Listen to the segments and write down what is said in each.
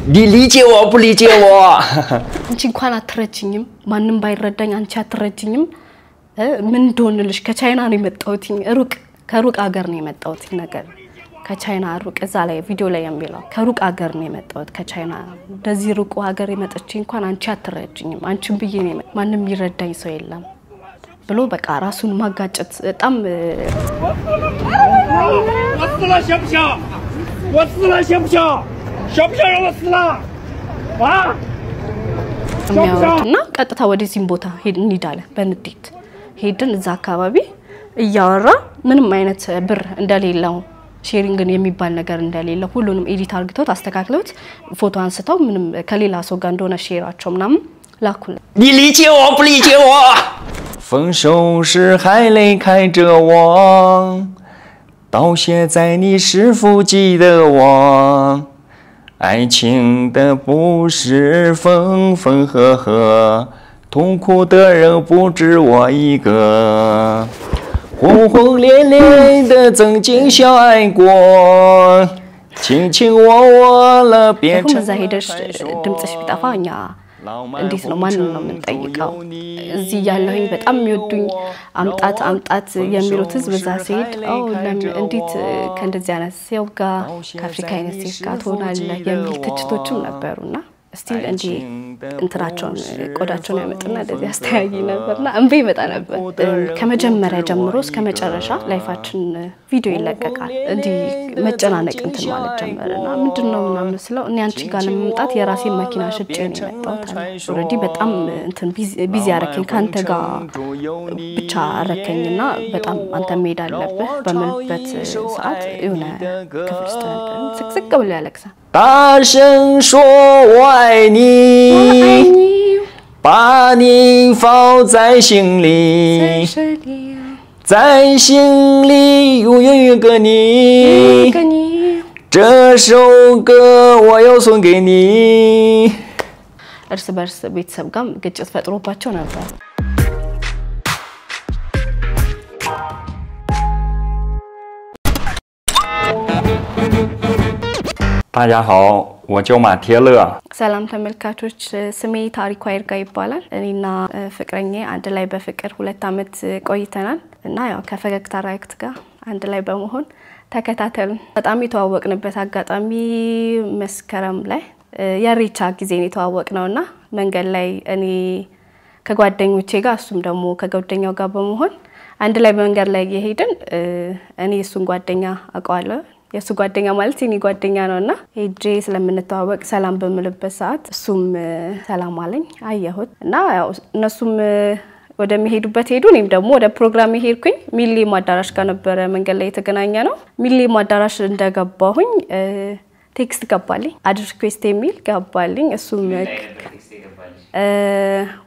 你理解我不理解我？ አንቺ እንኳን አትረጅኝም ማንንም ባይረዳኝ አንቺ አትረጅኝም ምን እንደሆነልሽ ከቻይና ነው የመጣሁት ከሩቅ ሀገር ነው የመጣሁት ነገር ከቻይና ሩቅ እዛ ላይ ቪዲዮ ላይ የሚለው ከሩቅ ሀገር ነው የመጣሁት ከቻይና እንደዚህ ሩቅ ሀገር የመጣች እንኳን አንቺ አትረጅኝም አንቺም ብዬ ነው ማንንም ይረዳኝ ሰው የለም ብሎ በቃ ራሱን ማጋጨት በጣም ወስላ ሸብሻ እና ቀጥታ ወደዚህ ቦታ እንሂዳለ በንዴት ሄድን እዛ አካባቢ እያወራ ምንም አይነት ብር እንደሌለው ሼሪንግን የሚባል ነገር እንደሌለው ሁሉንም ኤዲት አርግተውት አስተካክለውት ፎቶ አንስተው ምንም ከሌላ ሰው ጋር እንደሆነ ሼራቸው ምናምን ላኩል 你理解我不理解我？丰收时还离开着我，到现在你是否记得我？爱情的不是分分合合，痛苦的人不止我一个。轰轰烈烈的曾经相爱过，卿卿我我了变成了太说。እንዴት ነው ማን ነው የምንጠይቀው እዚህ ያለሁኝ በጣም የሚወዱኝ አምጣት የሚሉት ህዝብ እዛ ሲሄድ እንዴት ከእንደዚህ አይነት ሰው ጋር ከአፍሪካ አይነት ሰው ጋር ሆናለ የሚል ትችቶችም ነበሩና ስቲል እንጂ እንትራቸውን ቆዳቸውን ያመጣና እንደዚህ አስተያይ ነበርና እንቤ ይመጣ ነበር ከመጀመሪያ ጀምሮ እስከ መጨረሻ ላይፋችን ቪዲዮ ይለቀቃል እንዲ መጨናነቅ እንትን ማለት ጀመረና ምንድነው ምናምን ስለው እኔ አንቺ ጋር ለመምጣት የራሴ መኪና ሽጬ ነው የመጣሁት ኦሬዲ በጣም እንትን ቢዚ ያረከኝ ካንተ ጋር ብቻ አረከኝና በጣም አንተ መሄድ አለብህ በመልበት ሰዓት የሆነ ክፍል ውስጥ ነበር ስቅስቅ ብሎ ያለቅሳ 大声说我爱你，把你放在心里，在心里永远有个你。这首歌我要送给你。እርስ በርስ ቤተሰብ ጋር ግጭት ፈጥሮባቸው ነበር大家好，我叫马铁乐。 ሰላም ተመልካቾች ስሜ ታሪኩ አይርጋ ይባላል እኔና ፍቅረኛ አንድ ላይ በፍቅር 2 አመት ቆይተናል እና ያው ከፈገግታ ራይክት ጋር አንድ ላይ በመሆን ተከታተልን በጣም የተዋወቅንበት አጋጣሚ መስከረም ላይ የሪቻ ጊዜ ነው የተዋወቅነውና መንገድ ላይ እኔ ከጓደኞቼ ጋር እሱም ደግሞ ከጓደኛው ጋር በመሆን አንድ ላይ መንገድ ላይ እየሄድን እኔ እሱን ጓደኛ አውቀዋለሁ የሱ ጓደኛ ማለት የኔ ጓደኛ ነውና ሄጄ ስለምንተዋወቅ ሰላም በመልበት ሰዓት እሱም ሰላም አለኝ አየሁት እና ያው እነሱም ወደ መሄዱበት ሄዱ እኔም ደግሞ ወደ ፕሮግራም ሄድኩኝ ሚሊ ማዳራሽ ጋር ነበር መንገድ ላይ የተገናኘነው ሚሊ ማዳራሽ እንደገባሁኝ ቴክስት ገባልኝ አድ ሪኩዌስት የሚል ገባልኝ እሱም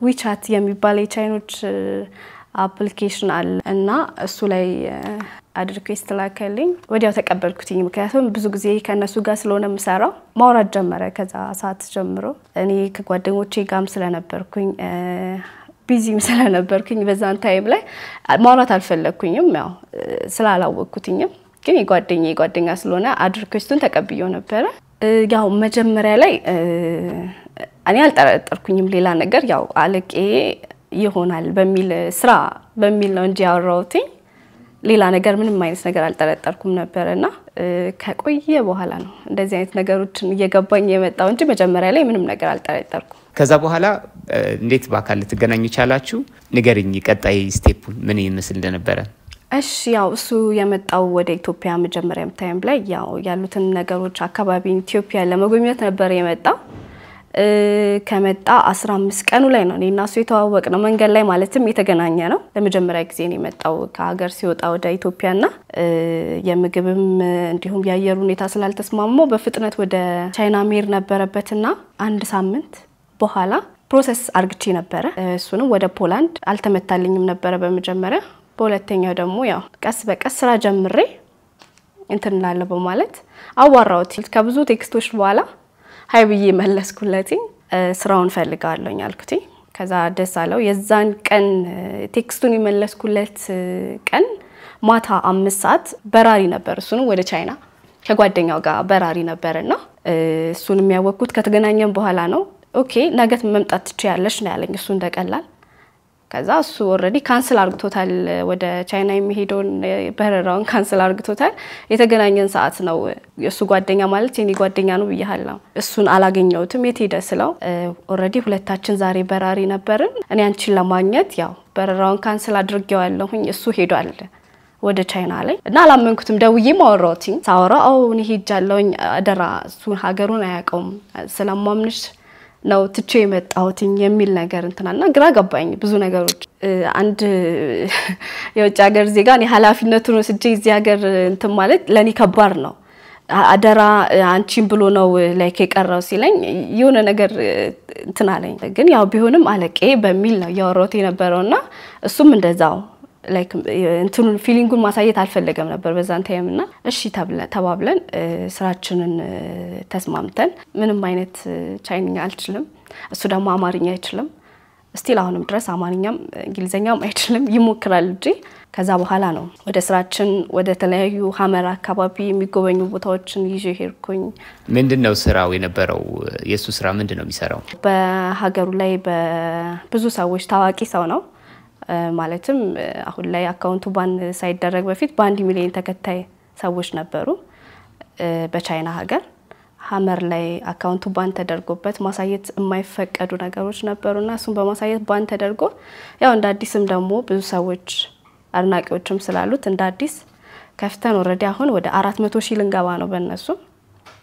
ዊቻት የሚባል የቻይኖች አፕሊኬሽን አለ እና እሱ ላይ አድ ሪኩዌስት ላከልኝ ወዲያው ተቀበልኩትኝ ምክንያቱም ብዙ ጊዜ ከነሱ ጋር ስለሆነ ምሰራው ማውራት ጀመረ ከዛ ሰዓት ጀምሮ እኔ ከጓደኞቼ ጋርም ስለነበርኩኝ ቢዚም ስለነበርኩኝ በዛን ታይም ላይ ማውራት አልፈለኩኝም ያው ስላላወቅኩትኝም ግን የጓደኛ ስለሆነ አድ ሪኩዌስቱን ተቀብየው ነበር ያው መጀመሪያ ላይ እኔ አልጠረጠርኩኝም ሌላ ነገር ያው አለቄ ይሆናል በሚል ስራ በሚል ነው እንጂ ያወራውትኝ ሌላ ነገር ምንም አይነት ነገር አልጠረጠርኩም ነበርና ከቆየ በኋላ ነው እንደዚህ አይነት ነገሮችን እየገባኝ የመጣው እንጂ መጀመሪያ ላይ ምንም ነገር አልጠረጠርኩም ከዛ በኋላ እንዴት ባካል ተገናኙ ቻላችሁ ንገርኝ ቀጣይ ስቴፕ ምን ይመስል እንደነበረ እሺ ያው እሱ የመጣው ወደ ኢትዮጵያ መጀመሪያም ታይም ላይ ያው ያሉትን ነገሮች አካባቢ ኢትዮጵያ ለመጎብኘት ነበር የመጣው ከመጣ 15 ቀኑ ላይ ነው እኔና እሱ የተዋወቅነው መንገድ ላይ ማለትም የተገናኘ ነው ለመጀመሪያ ጊዜ ነው የመጣው ከሀገር ሲወጣ ወደ ኢትዮጵያና የምግብም እንዲሁም ያየሩ ሁኔታ ስላልተስማማው በፍጥነት ወደ ቻይና ሜር ነበረበትና አንድ ሳምንት በኋላ ፕሮሰስ አርግቼ ነበር እሱንም ወደ ፖላንድ አልተመታልኝም ነበር በመጀመሪያ በሁለተኛው ደግሞ ያው ቀስ በቀስ ስራ ጀምሬ እንተናለ በማለት አዋራውት ከብዙ ቴክስቶች በኋላ ሃይብዬ መለስኩለቲ ስራውን ፈልጋለሁኝ አልኩት ከዛ ደሳለው የዛን ቀን ቴክስቱን ይመለስኩለት ቀን ማታ 5 ሰዓት በራሪ ነበር እሱን ወደ ቻይና ከጓደኛው ጋር በራሪ ነበርና እሱን የሚያወቁት ከተገናኘን በኋላ ነው ኦኬ ነገ መምጣት ትችያለሽ ነው ያለኝ እሱ እንደቀላል ከዛ እሱ ኦሬዲ ካንሰል አርግቶታል ወደ ቻይና የሚሄደውን በረራውን ካንሰል አርግቶታል የተገናኘን ሰዓት ነው እሱ ጓደኛ ማለት የኔ ጓደኛ ነው ብያለሁ እሱን አላገኘውትም የት ሄደ ስለው ኦሬዲ ሁለታችን ዛሬ በራሪ ነበርን እኔ አንቺን ለማግኘት ያው በረራውን ካንሰል አድርጌዋለሁኝ እሱ ሄዷል ወደ ቻይና ላይ እና አላመንኩትም ደውዬ ማወራውኝ ሳወራው እኔ ሄጃለሁኝ አደራ እሱ ሀገሩን አያውቀውም ስለማምንሽ ነው ትቼ የመጣሁትኝ የሚል ነገር እንትናና ግራ ገባኝ ብዙ ነገሮች አንድ የውጭ ሀገር ዜጋ እኔ ኃላፊነቱን ወስጄ እዚህ ሀገር እንትን ማለት ለኔ ከባድ ነው አደራ አንቺን ብሎ ነው ላይክ የቀረው ሲለኝ የሆነ ነገር እንትን አለኝ ግን ያው ቢሆንም አለቄ በሚል ነው ያወራሁት የነበረውና እሱም እንደዛው ላይክ እንትኑን ፊሊንጉን ማሳየት አልፈለገም ነበር በዛን ታይምና እሺ ተባብለን ስራችንን ተስማምተን ምንም አይነት ቻይንኛ አልችልም እሱ ደግሞ አማርኛ አይችልም ስቲል አሁንም ድረስ አማርኛም እንግሊዘኛም አይችልም ይሞክራል እንጂ ከዛ በኋላ ነው ወደ ስራችን ወደ ተለያዩ ሀመር አካባቢ የሚጎበኙ ቦታዎችን ይዤ ሄድኩኝ ምንድነው ስራው የነበረው የሱ ስራ ምንድነው የሚሰራው በሀገሩ ላይ በብዙ ሰዎች ታዋቂ ሰው ነው ማለትም አሁን ላይ አካውንቱ ባን ሳይደረግ በፊት በ1 ሚሊዮን ተከታይ ሰዎች ነበሩ በቻይና ሀገር ሀመር ላይ አካውንቱ ባን ተደርጎበት ማሳየት የማይፈቀዱ ነገሮች ነበርና እሱን በማሳየት ባን ተደርጎ ያው እንደ አዲስም ደግሞ ብዙ ሰዎች አድናቂዎችም ስላሉት እንደ አዲስ ከፍተን ኦሬዲ አሁን ወደ 400,000 ልንገባ ነው በእነሱ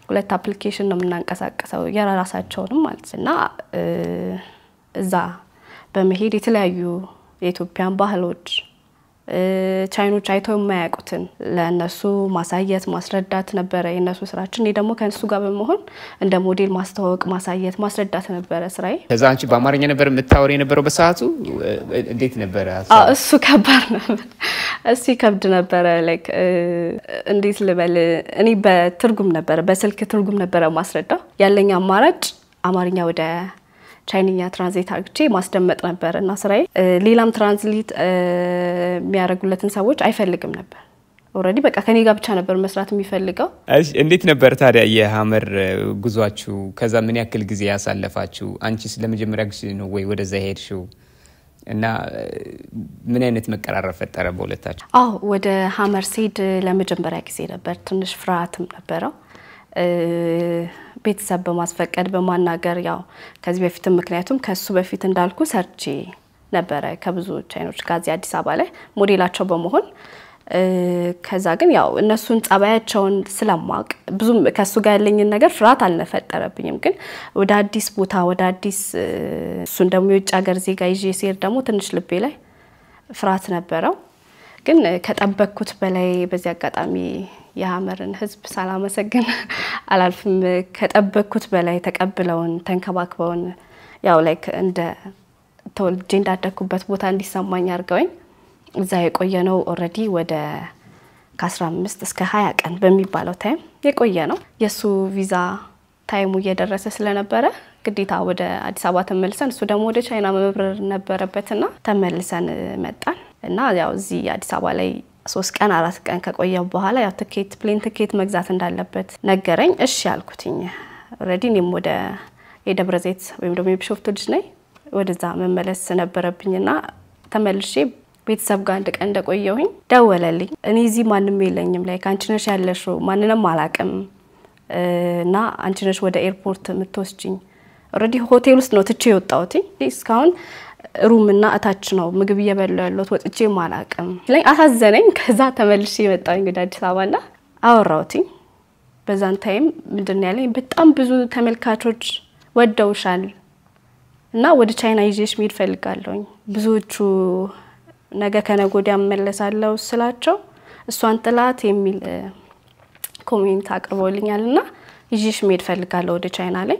ሁለት አፕሊኬሽን ነው የምናንቀሳቀሰው የራሳቸውንም ማለትና እዛ በመሄድ የተለያዩ የኢትዮጵያን ባህሎች ቻይኖች አይተው የማያውቁትን ለነሱ ማሳየት ማስረዳት ነበር የነሱ ስራችን እኔ ደግሞ ከነሱ ጋር በመሆን እንደ ሞዴል ማስተዋወቅ ማሳየት ማስረዳት ነበር ስራዬ ከዛ አንቺ በአማርኛ ነበር የምታወሪ የነበረው በሰዓቱ እንዴት ነበር እሱ ከባድ ነበር እሱ ከብድ ነበር ላይክ እንዴት ልበል እኔ በትርጉም ነበር በስልክ ትርጉም ነበር ማስረዳው ያለኝ አማራጭ አማርኛ ወደ ቻይንኛ ትራንስሌት አድርጌ ማስደመጥ ነበርና ስራዬ ሌላም ትራንስሌት የሚያደርጉለትን ሰዎች አይፈልግም ነበር ኦሬዲ በቃ ከኔ ጋር ብቻ ነበር መስራት የሚፈልገው እሺ እንዴት ነበር ታዲያ የሀመር ጉዟችሁ ከዛ ምን ያክል ጊዜ ያሳለፋችሁ አንቺስ ለመጀመሪያ ጊዜ ነው ወይ ወደዛ ሄድሽው እና ምን አይነት መቀራረብ ፈጠረ በሁለታችሁ ወደ ሀመር ሲድ ለመጀመሪያ ጊዜ ነበር ትንሽ ፍርሃትም ነበረው ቤተሰብ በማስፈቀድ በማናገር ያው ከዚህ በፊትም ምክንያቱም ከሱ በፊት እንዳልኩ ሰርቼ ነበር ከብዙ ቻይኖች ጋር አዲስ አበባ ላይ ሞዴላቸው በመሆን ከዛ ግን ያው እነሱን ጻባያቸውን ስለማቅ ብዙም ከሱ ጋር ያለኝ ነገር ፍርሃት አልነፈጠረብኝም ግን ወደ አዲስ ቦታ ወደ አዲስ እሱን ደግሞ የውጭ ሀገር ዜጋ ይዤ ሲር ደግሞ ትንሽ ልቤ ላይ ፍርሃት ነበረው ግን ከጠበቅኩት በላይ በዚህ አጋጣሚ የሀመርን ህዝብ ሳላመሰግን አላልፍም ከጠበቅኩት በላይ ተቀብለውን ተንከባክበውን ያው ላይክ እንደ ተወልጄ እንዳደኩበት ቦታ እንዲሰማኝ አርገውኝ እዛ የቆየነው ኦሬዲ ወደ ከ15 እስከ 20 ቀን በሚባለው ታይም የቆየነው የሱ ቪዛ ታይሙ እየደረሰ ስለነበረ ግዴታ ወደ አዲስ አበባ ተመልሰን እሱ ደግሞ ወደ ቻይና መብረር ነበረበትና ተመልሰን መጣን እና ያው እዚህ አዲስ አበባ ላይ 3 ቀን 4 ቀን ከቆየው በኋላ ያው ፕሌን ቲኬት መግዛት እንዳለበት ነገረኝ እሺ አልኩትኝ ኦሬዲ እኔም ወደ የደብረዘይት ወይም ደግሞ የቢሾፍቱ ልጅ ነኝ ወደዛ መመለስ ነበረብኝና ተመልሼ ቤተሰብ ጋር አንድ ቀን እንደቆየሁኝ ደወለልኝ እኔ እዚህ ማንንም የለኝም ላይ አንቺ ነሽ ያለሽው ማንንም አላቅም እና አንቺ ነሽ ወደ ኤርፖርት የምትወስጂኝ ኦሬዲ ሆቴል ውስጥ ነው ትቼ የወጣሁት እስካሁን ሩምና አታች ነው ምግብ እየበላሁ ያለሁት ወጥቼ ማላቅም ላይ አሳዘነኝ ከዛ ተመልሼ መጣሁ እንግዲህ አዲስ አበባና አወራሁትኝ በዛን ታይም ምንድነው ያለኝ በጣም ብዙ ተመልካቾች ወደውሻል እና ወደ ቻይና ይዤሽ መሄድ ፈልጋለሁኝ ብዙዎቹ ነገ ከነጎዲያ መመለሳለሁ ስላቸው እሷን ጥላት የሚል ኮሜንት አቅርቦልኛልና ይዤሽ መሄድ ፈልጋለሁ ወደ ቻይና ላይ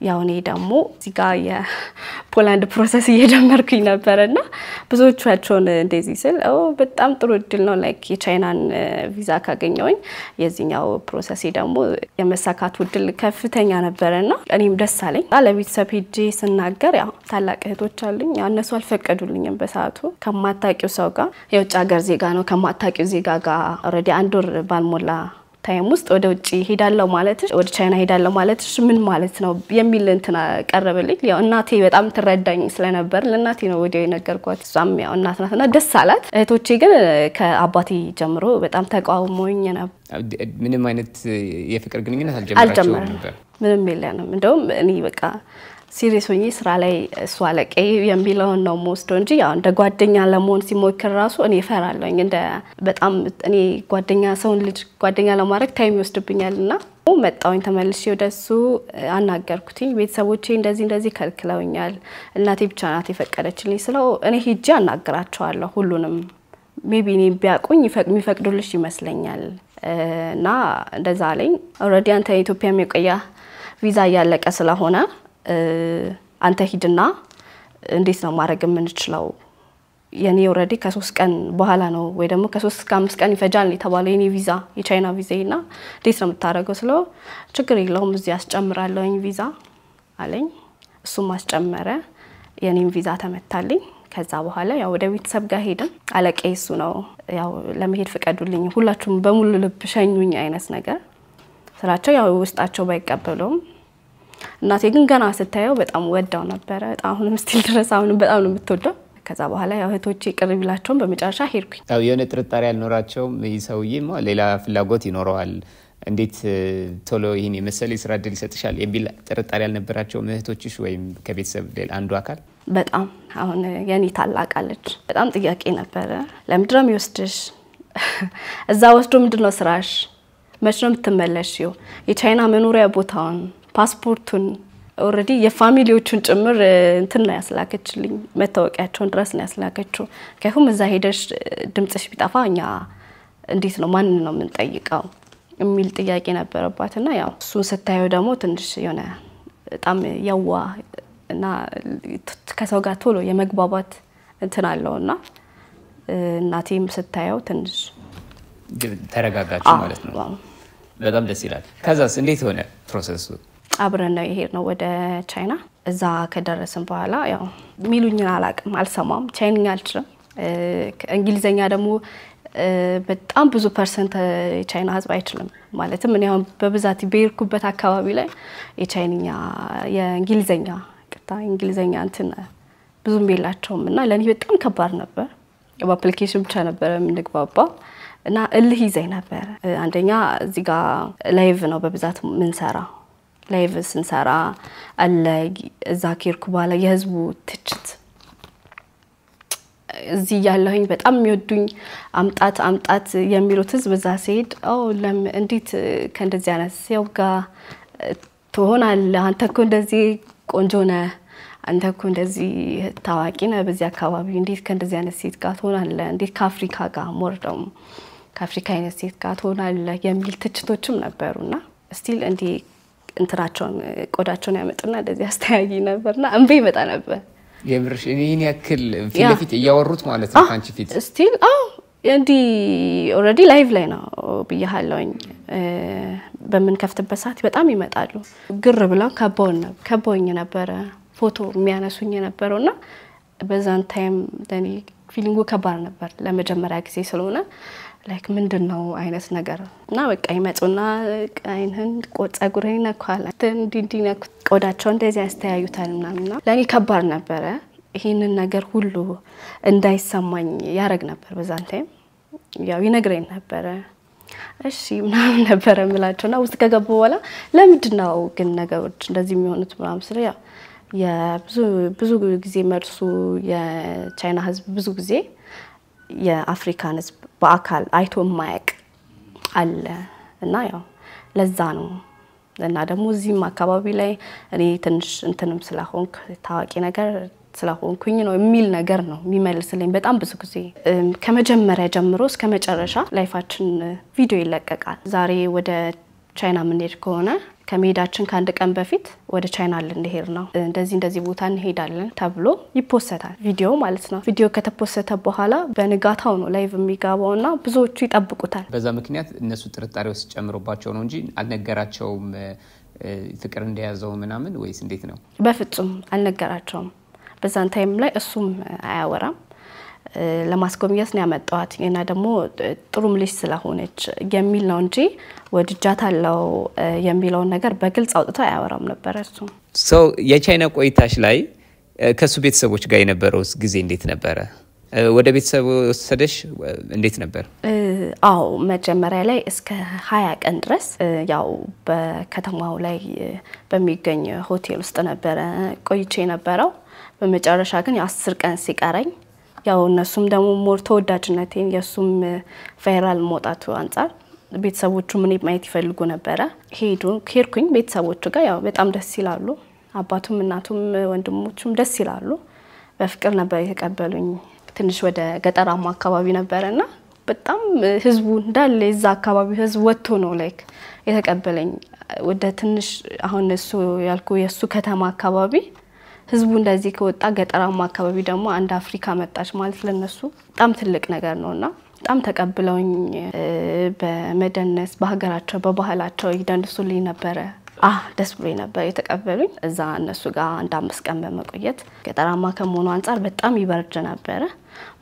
ያው እኔ ደግሞ እዚህ ጋር የፖላንድ ፕሮሰስ እየጀመርኩኝ ነበርና ብዙዎቻቸውን እንደዚህ ስል በጣም ጥሩ እድል ነው ላይክ የቻይናን ቪዛ ካገኘሁኝ የዚህኛው ፕሮሰስ ደግሞ የመሳካቱ እድል ከፍተኛ ነበርና እኔም ደስ አለኝ ለቤተሰብ ሄጄ ስናገር ያው ታላቅ እህቶች አሉኝ እነሱ አልፈቀዱልኝም በሰዓቱ ከማታውቂው ሰው ጋር የውጭ ሀገር ዜጋ ነው ከማታውቂው ዜጋ ጋር ኦሬዲ አንድ ወር ባልሞላ ታይም ውስጥ ወደ ውጪ ሄዳለሁ ማለትሽ ወደ ቻይና ሄዳለሁ ማለትሽ ምን ማለት ነው የሚል እንትና ቀረበልኝ ያው እናቴ በጣም ትረዳኝ ስለነበር ለእናቴ ነው ወዲያው የነገርኳት እሷም ያው እናት ናትና ደስ አላት እህቶቼ ግን ከአባቴ ጀምሮ በጣም ተቃውሞኝ ነበር ምንም አይነት የፍቅር ግንኙነት አልጀመራችሁም ነበር ምንም የለንም እንደውም እኔ በቃ ሲሪየስ ሆኜ ስራ ላይ እሷ አለቀ የሚለው ነው ሞስዶ እንጂ ያው እንደ ጓደኛ ለመሆን ሲሞክር ራሱ እኔ ፈራለሁኝ እንደ በጣም እኔ ጓደኛ ሰውን ልጅ ጓደኛ ለማድረግ ታይም ይወስድብኛልና መጣውኝ ተመልሼ ወደሱ አናገርኩትኝ ቤተሰቦቼ እንደዚህ ከልክለውኛል እናቴ ብቻ ናት የፈቀደችልኝ ስለው እኔ ሄጄ አናግራቸዋለሁ ሁሉንም ሜቢ እኔ ቢያቁኝ የሚፈቅዱልሽ ይመስለኛል እና እንደዛ አለኝ ኦሬዲ አንተ ኢትዮጵያ የሚቆያ ቪዛ ያለቀ ስለሆነ አንተ ሂድና እንዴት ነው ማድረግ የምንችለው የኔ ኦሬዲ ከ3 ቀን በኋላ ነው ወይ ደግሞ ከ3 እስከ 5 ቀን ይፈጃል የተባለው የኔ ቪዛ የቻይና ቪዛና እንዴት ነው የምታረገው ስለው ችግር የለውም እዚህ ያስጨምራለሁኝ ቪዛ አለኝ እሱም አስጨመረ የኔም ቪዛ ተመታልኝ ከዛ በኋላ ያው ወደ ቤተሰብ ጋር ሄድን አለቀይ እሱ ነው ያው ለመሄድ ፈቀዱልኝ ሁላችሁም በሙሉ ልብ ሸኙኝ አይነት ነገር ስራቸው ያው ውስጣቸው ባይቀበሉም እናቴ ግን ገና ስታየው በጣም ወዳው ነበር አሁንም ስቲል ድረስ አሁንም በጣም ነው የምትወደው ከዛ በኋላ ያው እህቶቼ ቅርብላቸውን በመጨረሻ ሄድኩኝ ያው የሆነ ጥርጣሬ ያልኖራቸውም ይሰውዬማ ሌላ ፍላጎት ይኖረዋል እንዴት ቶሎ ይሄን የመሰለ ስራ እድል ይሰጥሻል የሚል ጥርጣሬ ያልነበራቸውም እህቶችሽ ወይም ከቤተሰብ ሌላ አንዱ አካል በጣም አሁን የኔ ታላቃለች በጣም ጥያቄ ነበር ለምድረም ይወስድሽ እዛ ወስዶ ምንድነው ስራሽ መቼ ነው የምትመለሺው የቻይና መኖሪያ ቦታውን ፓስፖርቱን ኦሬዲ የፋሚሊዎቹን ጭምር እንትን ነው ያስላከችልኝ መታወቂያቸውን ድረስ ነው ያስላከችው ከሁም እዛ ሄደሽ ድምጽሽ ቢጣፋኛ እንዴት ነው ማን ነው የምንጠይቀው የሚል ጥያቄ ነበረባትና ያው እሱን ስታየው ደግሞ ትንሽ የሆነ በጣም ያዋ እና ከሰው ጋር ቶሎ የመግባባት እንትን አለውና እናቴም ስታየው ትንሽ ተረጋጋች ማለት ነው በጣም ደስ ይላል ከዛስ እንዴት ሆነ ፕሮሰሱ አብረን ነው የሄድነው ወደ ቻይና እዛ ከደረስን በኋላ ያው ሚሉኝን አላቅም አልሰማም ቻይንኛ አልችልም እንግሊዘኛ ደግሞ በጣም ብዙ ፐርሰንት የቻይና ህዝብ አይችልም ማለትም እኔ አሁን በብዛት በየርኩበት አካባቢ ላይ የቻይንኛ የእንግሊዘኛ እንግሊዘኛ እንትን ብዙም የላቸውምና ለኔ በጣም ከባድ ነበር በአፕሊኬሽን ብቻ ነበር የምንግባባው እና እልህ ይዘኝ ነበር አንደኛ እዚህ ጋር ላይቭ ነው በብዛት ምንሰራ ላይቭ ስንሰራ አለ እዛ ኬርኩ በኋላ የህዝቡ ትችት እዚህ ያለሁኝ በጣም የሚወዱኝ አምጣት የሚሉት ህዝብ እዛ ሲሄድ ለም እንዴት ከእንደዚህ አይነት ሰው ጋር ትሆናለህ አንተ እኮ እንደዚህ ቆንጆ ነህ አንተ እኮ እንደዚህ ታዋቂ ነህ በዚህ አካባቢ እንዴት ከእንደዚህ አይነት ሴት ጋር ትሆናለህ እንዴት ከአፍሪካ ጋር ሞርደም ከአፍሪካ አይነት ሴት ጋር ትሆናለህ የሚል ትችቶችም ነበሩና ስቲል እንዴ እንትራቸውን ቆዳቸውን ያመጡና እንደዚህ አስተያይ ነበርና እንቤ ይመጣ ነበር የምርሽ እኔን ያክል ፊት እያወሩት ማለት ነው አንቺ ፊት ስቲል እንዲ ኦሬዲ ላይቭ ላይ ነው ብያለሁኝ በምን ከፍተበት ሰዓት በጣም ይመጣሉ ግር ብለው ከቦኝ ነበር ፎቶ የሚያነሱኝ ነበርና በዛን ታይም ለኔ ፊሊንጉ ከባድ ነበር ለመጀመሪያ ጊዜ ስለሆነ ላይክ ምንድነው አይነት ነገር እና በቃ ይመጡና አይንህን ቆጻጉረኝ ነካላ እንዲና ቆዳቸው እንደዚህ ያስተያዩታልና ለኔ ከባድ ነበር ይሄንን ነገር ሁሉ እንዳይሰማኝ ያረግ ነበር በዛን ታይም ያው ይነግረኝ ነበር እሺ ምናምን ነበር የምላቸውና ውስጥ ከገቡ በኋላ ለምንድነው ግን ነገሮች እንደዚህ የሚሆኑት ምናምን ስለ ያው የብዙ ጊዜ መልሱ የቻይና ህዝብ ብዙ ጊዜ የአፍሪካን ህዝብ በአካል አይቶ ማያቅ አለ እና ያው ለዛ ነው እና ደግሞ እዚህም አካባቢ ላይ እኔ ትንሽ እንትንም ስለሆንኩ ታዋቂ ነገር ስለሆንኩኝ ነው የሚል ነገር ነው የሚመልስልኝ በጣም ብዙ ጊዜ ከመጀመሪያ ጀምሮ እስከ መጨረሻ ላይፋችን ቪዲዮ ይለቀቃል ዛሬ ወደ ቻይና ምንሄድ ከሆነ ከመሄዳችን ካንድ ቀን በፊት ወደ ቻይና ልንሄድ ነው እንደዚህ ቦታ እንሄዳለን ተብሎ ይፖሰታል ቪዲዮ ማለት ነው ቪዲዮ ከተፖሰተ በኋላ በንጋታው ነው ላይቭ የሚጋባውና ብዙዎቹ ይጠብቁታል በዛ ምክንያት እነሱ ጥርጣሬ ውስጥ ጨምሮባቸው ነው እንጂ አልነገራቸውም ፍቅር እንደያዘው ምናምን ወይስ እንዴት ነው በፍጹም አልነገራቸውም በዛን ታይም ላይ እሱም አያወራም ለማስጎብኘት ነው ያመጣዋት እና ደግሞ ጥሩም ልጅ ስለሆነች የሚል ነው እንጂ ወድጃታለሁ የሚለው ነገር በግልጽ አውጥቶ አያወራም ነበር እሱ የቻይና ቆይታሽ ላይ ከሱ ቤተሰቦች ጋር የነበረው ጊዜ እንዴት ነበር ወደ ቤተሰብ ወሰደሽ እንዴት ነበር አው መጀመሪያ ላይ እስከ 20 ቀን ድረስ ያው በከተማው ላይ በሚገኝ ሆቴል ውስጥ ነበር ቆይቼ ነበረው በመጨረሻ ግን 10 ቀን ሲቀረኝ ያው እነሱም ደግሞ ሞር ተወዳጅነቴን የሱም ቫይራል ሞጣቱ አንፃር ቤተሰቦቹ ምን ማየት ይፈልጉ ነበር ሄድኩኝ ቤተሰቦቹ ጋር ያው በጣም ደስ ይላሉ አባቱም እናቱም ወንድሞቹም ደስ ይላሉ በፍቅር ነበር የተቀበሉኝ ትንሽ ወደ ገጠራማ አካባቢ ነበርና በጣም ህዝቡ እንዳለ እዛ አካባቢ ህዝብ ወጥቶ ነው ላይክ የተቀበለኝ ወደ ትንሽ አሁን እሱ ያልኩ የሱ ከተማ አካባቢ ህዝቡ እንደዚህ ከወጣ ገጠራማ አካባቢ ደግሞ አንድ አፍሪካ መጣች ማለት ለነሱ በጣም ትልቅ ነገር ነውና በጣም ተቀብለውኝ በመደነስ በሀገራቸው በባህላቸው ይደንሱልኝ ነበር ደስ ብሎኝ ነበር የተቀበሉኝ እዛ እነሱ ጋር አንድ 5 ቀን በመቆየት ገጠራማ ከመሆኑ አንፃር በጣም ይበርድ ነበር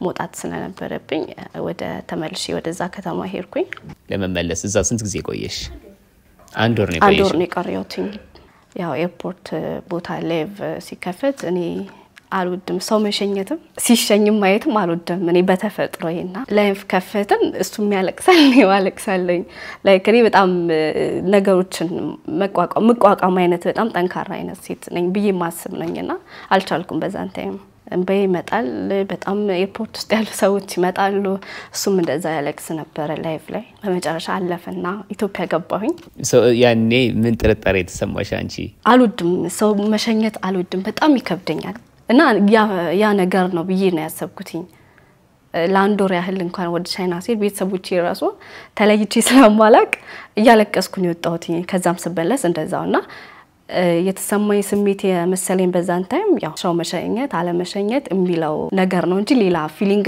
ሞጣት ስለነበረብኝ ወደ ተመልሼ ወደዛ ከተማ ሄድኩኝ ለመመለስ እዛ ስንት ጊዜ ቆየሽ አንድ ወር ነው የቀረሁትኝ ያው ኤርፖርት ቦታ ሌቭ ሲከፈት እኔ አልወድም ሰው መሸኘትም ሲሸኝም ማየትም አልወድም እኔ በተፈጥሮዬና ላይፍ ከፈተን እሱም ያለቅሳል ነው ያለቅሳለኝ ላይክ እኔ በጣም ነገሮችን መቋቋም አይነት በጣም ጠንካራ አይነት ሴት ነኝ ብዬ ማስብ ነኝና አልቻልኩም በዛን ታይም በይመጣል በጣም ኤርፖርት ውስጥ ያሉ ሰዎች ይመጣሉ እሱም እንደዛ ያለቅስ ነበር ላይፍ ላይ በመጨረሻ አለፈና ኢትዮጵያ ገባሁኝ ያኔ ምን ጥርጣሬ ተሰማሽ አንቺ አልወድም ሰው መሸኘት አልወድም በጣም ይከብደኛል እና ያ ነገር ነው ብዬ ነው ያሰብኩትኝ ላንዶር ያህል እንኳን ወደ ቻይና ሲል ቤተሰቦቼ ራሱ ተለይቼ ስለማላቅ እያለቀስኩኝ ወጣሁትኝ ከዛም ስበለስ እንደዛውና የተሰማኝ ስሜት የመሰለኝ በዛን ታይም ያው ሰው መሸኘት አለ መሸኘት የሚለው ነገር ነው እንጂ ሌላ ፊሊንግ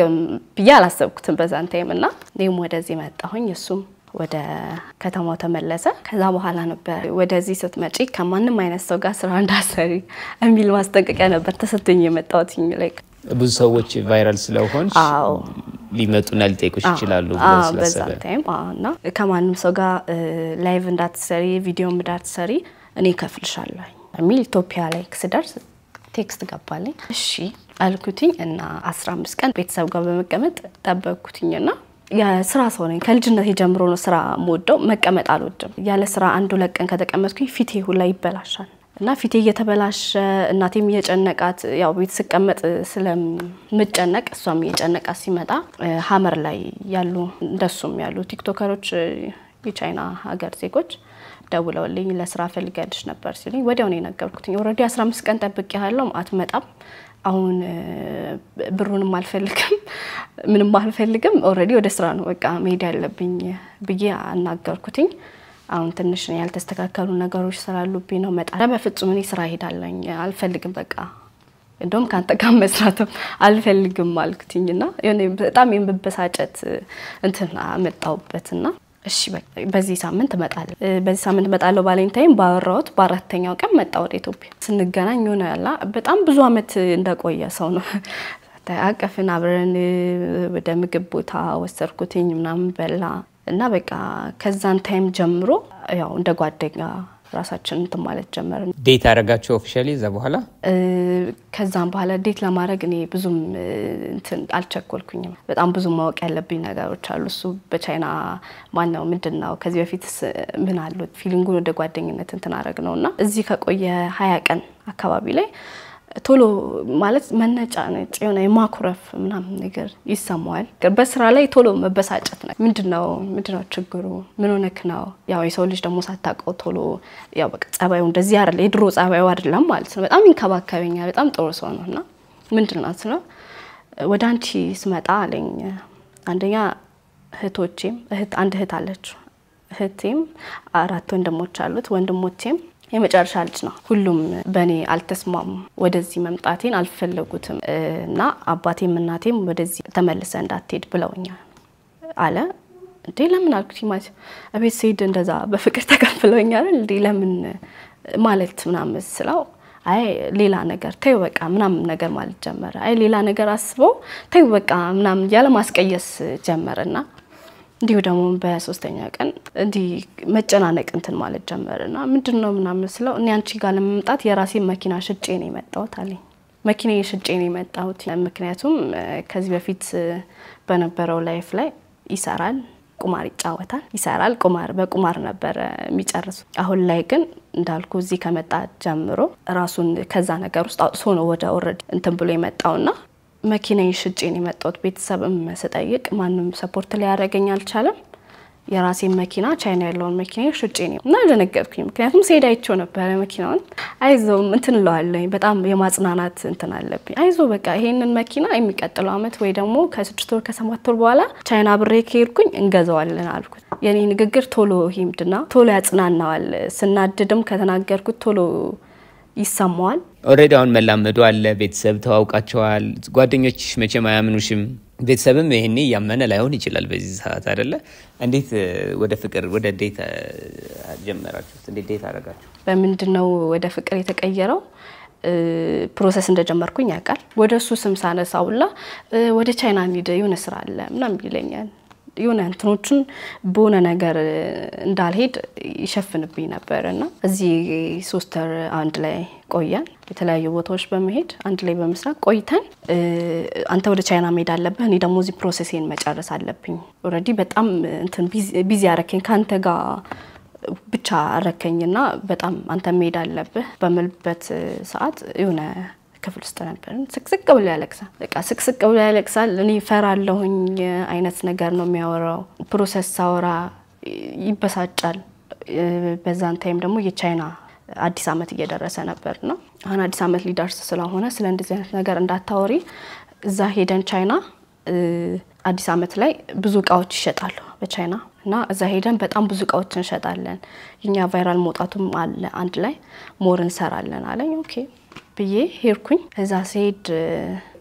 ብዬ አላሰብኩትም በዛን ታይምና እኔም ወደዚህ መጣሁኝ እሱም ወደ ከተማው ተመለሰ ከዛ በኋላ ነበር ወደዚህ ስትመጪ ከማንንም አይነት ሰው ጋር ስራ እንዳሰሪ የሚል ማስጠንቀቂያ ነበር ተሰጥቶኝ የመጣሁትኝ ላይክ ብዙ ሰዎች ቫይራል ስለሆንሽ ሊመጡና ሊጠይቁሽ ይችላሉ በዛን ታይም እና ከማንንም ሰው ጋር ላይቭ እንዳትሰሪ ቪዲዮ እንዳትሰሪ እኔ ከፍልሻለሁ የሚል ኢትዮጵያ ላይ ክስደርስ ቴክስት ገባልኝ እሺ አልኩትኝ እና 15 ቀን ቤተሰብ ጋር በመቀመጥ ተጠበቅኩትኝና የስራ ሰው ነኝ ከልጅነቴ ጀምሮ ነው ስራ ሞደው መቀመጥ አልወድም ያለ ስራ አንድ ለቀን ከተቀመጥኩኝ ፊቴ ሁላ ይበላሻል እና ፊቴ እየተበላሸ እናቴም እየጨነቃት ያው ቤት ስቀመጥ ስለምጨነቅ እሷም እየጨነቃት ሲመጣ ሀመር ላይ ያሉ እንደሱም ያሉ ቲክቶከሮች የቻይና ሀገር ዜጎች ደውለውልኝ ለስራ ፈልጋለሽ ነበር ሲሉኝ ወዲያው ነው የነገርኩትኝ ኦሬዲ 15 ቀን ጠብቄያለሁ አትመጣም አሁን ብሩንም አልፈልግም ምንም አልፈልግም ኦሬዲ ወደ ስራ ነው በቃ መሄድ ያለብኝ ብዬ አናገርኩትኝ አሁን ትንሽ ያልተስተካከሉ ነገሮች ስላሉብኝ ነው መጣ በፍጹም እኔ ስራ ሄዳለኝ አልፈልግም በቃ እንደውም ካንተ ጋር መስራትም አልፈልግም አልኩትኝና በጣም የምበሳጨት እንትን አመጣውበትና እሺ በዚህ ሳምንት መጣለሁ ባለንታይም ባወራውት በአራተኛው ቀን መጣ ወደ ኢትዮጵያ ስንገናኝ ሆነ ያላ በጣም ብዙ አመት እንደቆየ ሰው ነው ታቀፈና አብረን ወደ ምግብ ቦታ ወሰርኩትኝ ምናምን በላ እና በቃ ከዛን ታይም ጀምሮ ያው እንደ ጓደኛ ራሳችንን እንትን ማለት ጀመርን ዴት አረጋችሁ ኦፊሻሊ እዛ በኋላ ከዛም በኋላ ዴት ለማድረግ እኔ ብዙም እንትን አልቸኮልኩኝም በጣም ብዙ ማወቅ ያለብኝ ነገሮች አሉ እሱ በቻይና ማንነው ምንድነው ከዚህ በፊት ምን አሉ ፊሊንጉን ወደ ጓደኝነት እንትን አረግነውና እዚህ ከቆየ 20 ቀን አካባቢ ላይ ቶሎ ማለት መነጫነጭ የሆነ የማኩረፍ ምናምን ነገር ይሰማዋል በስራ ላይ ቶሎ መበሳጨት ነው ምንድነው ችግሩ ምን ሆነክ ነው ያው የሰው ልጅ ደግሞ ሳታቀው ቶሎ ያው በቃ ጸባዩ እንደዚህ አይደል የድሮ ጸባዩ አይደለም ማለት ነው በጣም ይንከባከበኛል በጣም ጥሩ ሰው ነውና ምንድነው ነው ወደ አንቺ ስመጣ አለኝ አንደኛ እህቶቼም አንድ እህት አለች እህቴም 4 ወንድሞች አሉት ወንድሞቼም የመጨረሻ ልጅ ነው ሁሉም በኔ አልተስማሙ ወደዚህ መምጣቴን አልፈለጉትም እና አባቴም እናቴም ወደዚህ ተመልሰ እንዳትሄድ ብለውኛል አለ እንዴ ለምን አልኩት ማለት አቤት ሰይድ እንደዛ በፍቅር ተቀበለውኛል እንዴ ለምን ማለት ምናምን ስለው አይ ሌላ ነገር ተይው በቃ ምናምን ነገር ማለት ጀመረ አይ ሌላ ነገር አስበው ተይው በቃ ምናምን ያለ ማስቀየስ ጀመረና እንዲሁ ደግሞ በሶስተኛ ቀን እንዲ መጨናነቅ እንትን ማለት ጀመረና ምንድነው ምናምን ስለው እኔ አንቺ ጋር ለመምጣት የራሴ መኪና ሽጬ ነው የመጣሁት አለኝ መኪናዬ ሽጬ ነው የመጣሁት ምክንያቱም ከዚህ በፊት በነበረው ላይፍ ላይ ይሰራል ቁማር ይጫወታል ይሰራል ቁማር በቁማር ነበር የሚጨርሱ አሁን ላይ ግን እንዳልኩ እዚህ ከመጣ ጀምሮ ራሱን ከዛ ነገር ውስጥ አውጥቶ ነው ወደ ኦሬዲ እንትን ብሎ የመጣውና መኪናዬ ሽጬ ነው የመጣሁት ቤተሰብም መሰጠይቅ ማንንም ሰፖርት ላይ ያደርገኝ አልቻለም የራሴ መኪና ቻይና ያለውን መኪና ሽጬ ነው እና ደነገጥኩኝ ምክንያቱም ሰይዳይቸው ነበር መኪናውን አይዞ እንትን ለዋለኝ በጣም የማጽናናት እንትን አለብኝ አይዞ በቃ ይሄንን መኪና የሚቀጥለው አመት ወይ ደግሞ ከ6 ወር ከ7 ወር በኋላ ቻይና ብሬ ከሄድኩኝ እንገዛዋለን አልኩት የኔ ንግግር ቶሎ ሂምድና ቶሎ ያጽናናዋል ስናድድም ከተናገርኩት ቶሎ ይሰማዋል ኦሬዲ አሁን መላመዱ አለ ቤተሰብ ተዋውቃቸዋል ጓደኞችሽ መቼም አያምኑሽም ቤተሰብም ይሄኔ ያመነ ላይሆን ይችላል በዚህ ሰዓት አይደለ እንዴት ወደ ፍቅር ወደ ዴት ጀመራችሁት እንዴት ዴት አደረጋችሁ በምንድነው ወደ ፍቅር የተቀየረው ፕሮሰስ እንደጀመርኩኝ ያቃል ወደሱ ስም ሳነሳውላ ወደ ቻይና ኒድ የሆነ ስራ አለ ምናምን ይለኛል የሆነ እንትኖችን በሆነ ነገር እንዳልሄድ ይሸፍንብኝ ነበርና እዚህ 3 ወር አንድ ላይ ቆያን የተለያዩ ቦታዎች በመሄድ አንድ ላይ በመስራት ቆይተን አንተ ወደ ቻይና መሄድ አለብህ እኔ ደግሞ እዚህ ፕሮሰሴን መጨረስ አለብኝ ኦሬዲ በጣም እንትን ቢዚ ያረከኝ ካንተ ጋር ብቻ አረከኝና በጣም አንተ መሄድ አለብህ በመልበት ሰዓት የሆነ ክፍል ውስጥ ነበር ስቅስቅ ብሎ ያለቅሳል በቃ ስቅስቅ ብሎ ያለቅሳል እኔ ፈራለሁኝ አይነት ነገር ነው የሚያወራው ፕሮሰስ ሳወራ ይበሳጫል በዛን ታይም ደግሞ የቻይና አዲስ አመት እየደረሰ ነበርና አሁን አዲስ አመት ሊደርስ ስለሆነ ስለ እንደዚህ አይነት ነገር እንዳታወሪ እዛ ሄደን ቻይና አዲስ አመት ላይ ብዙ ቃዎች ይሸጣሉ በቻይና እና እዛ ሄደን በጣም ብዙ ቃዎችን እንሸጣለን የኛ ቫይራል መውጣቱም አለ አንድ ላይ ሞር እንሰራለን አለኝ ኦኬ ብዬ ሄርኩኝ እዛ ሲሄድ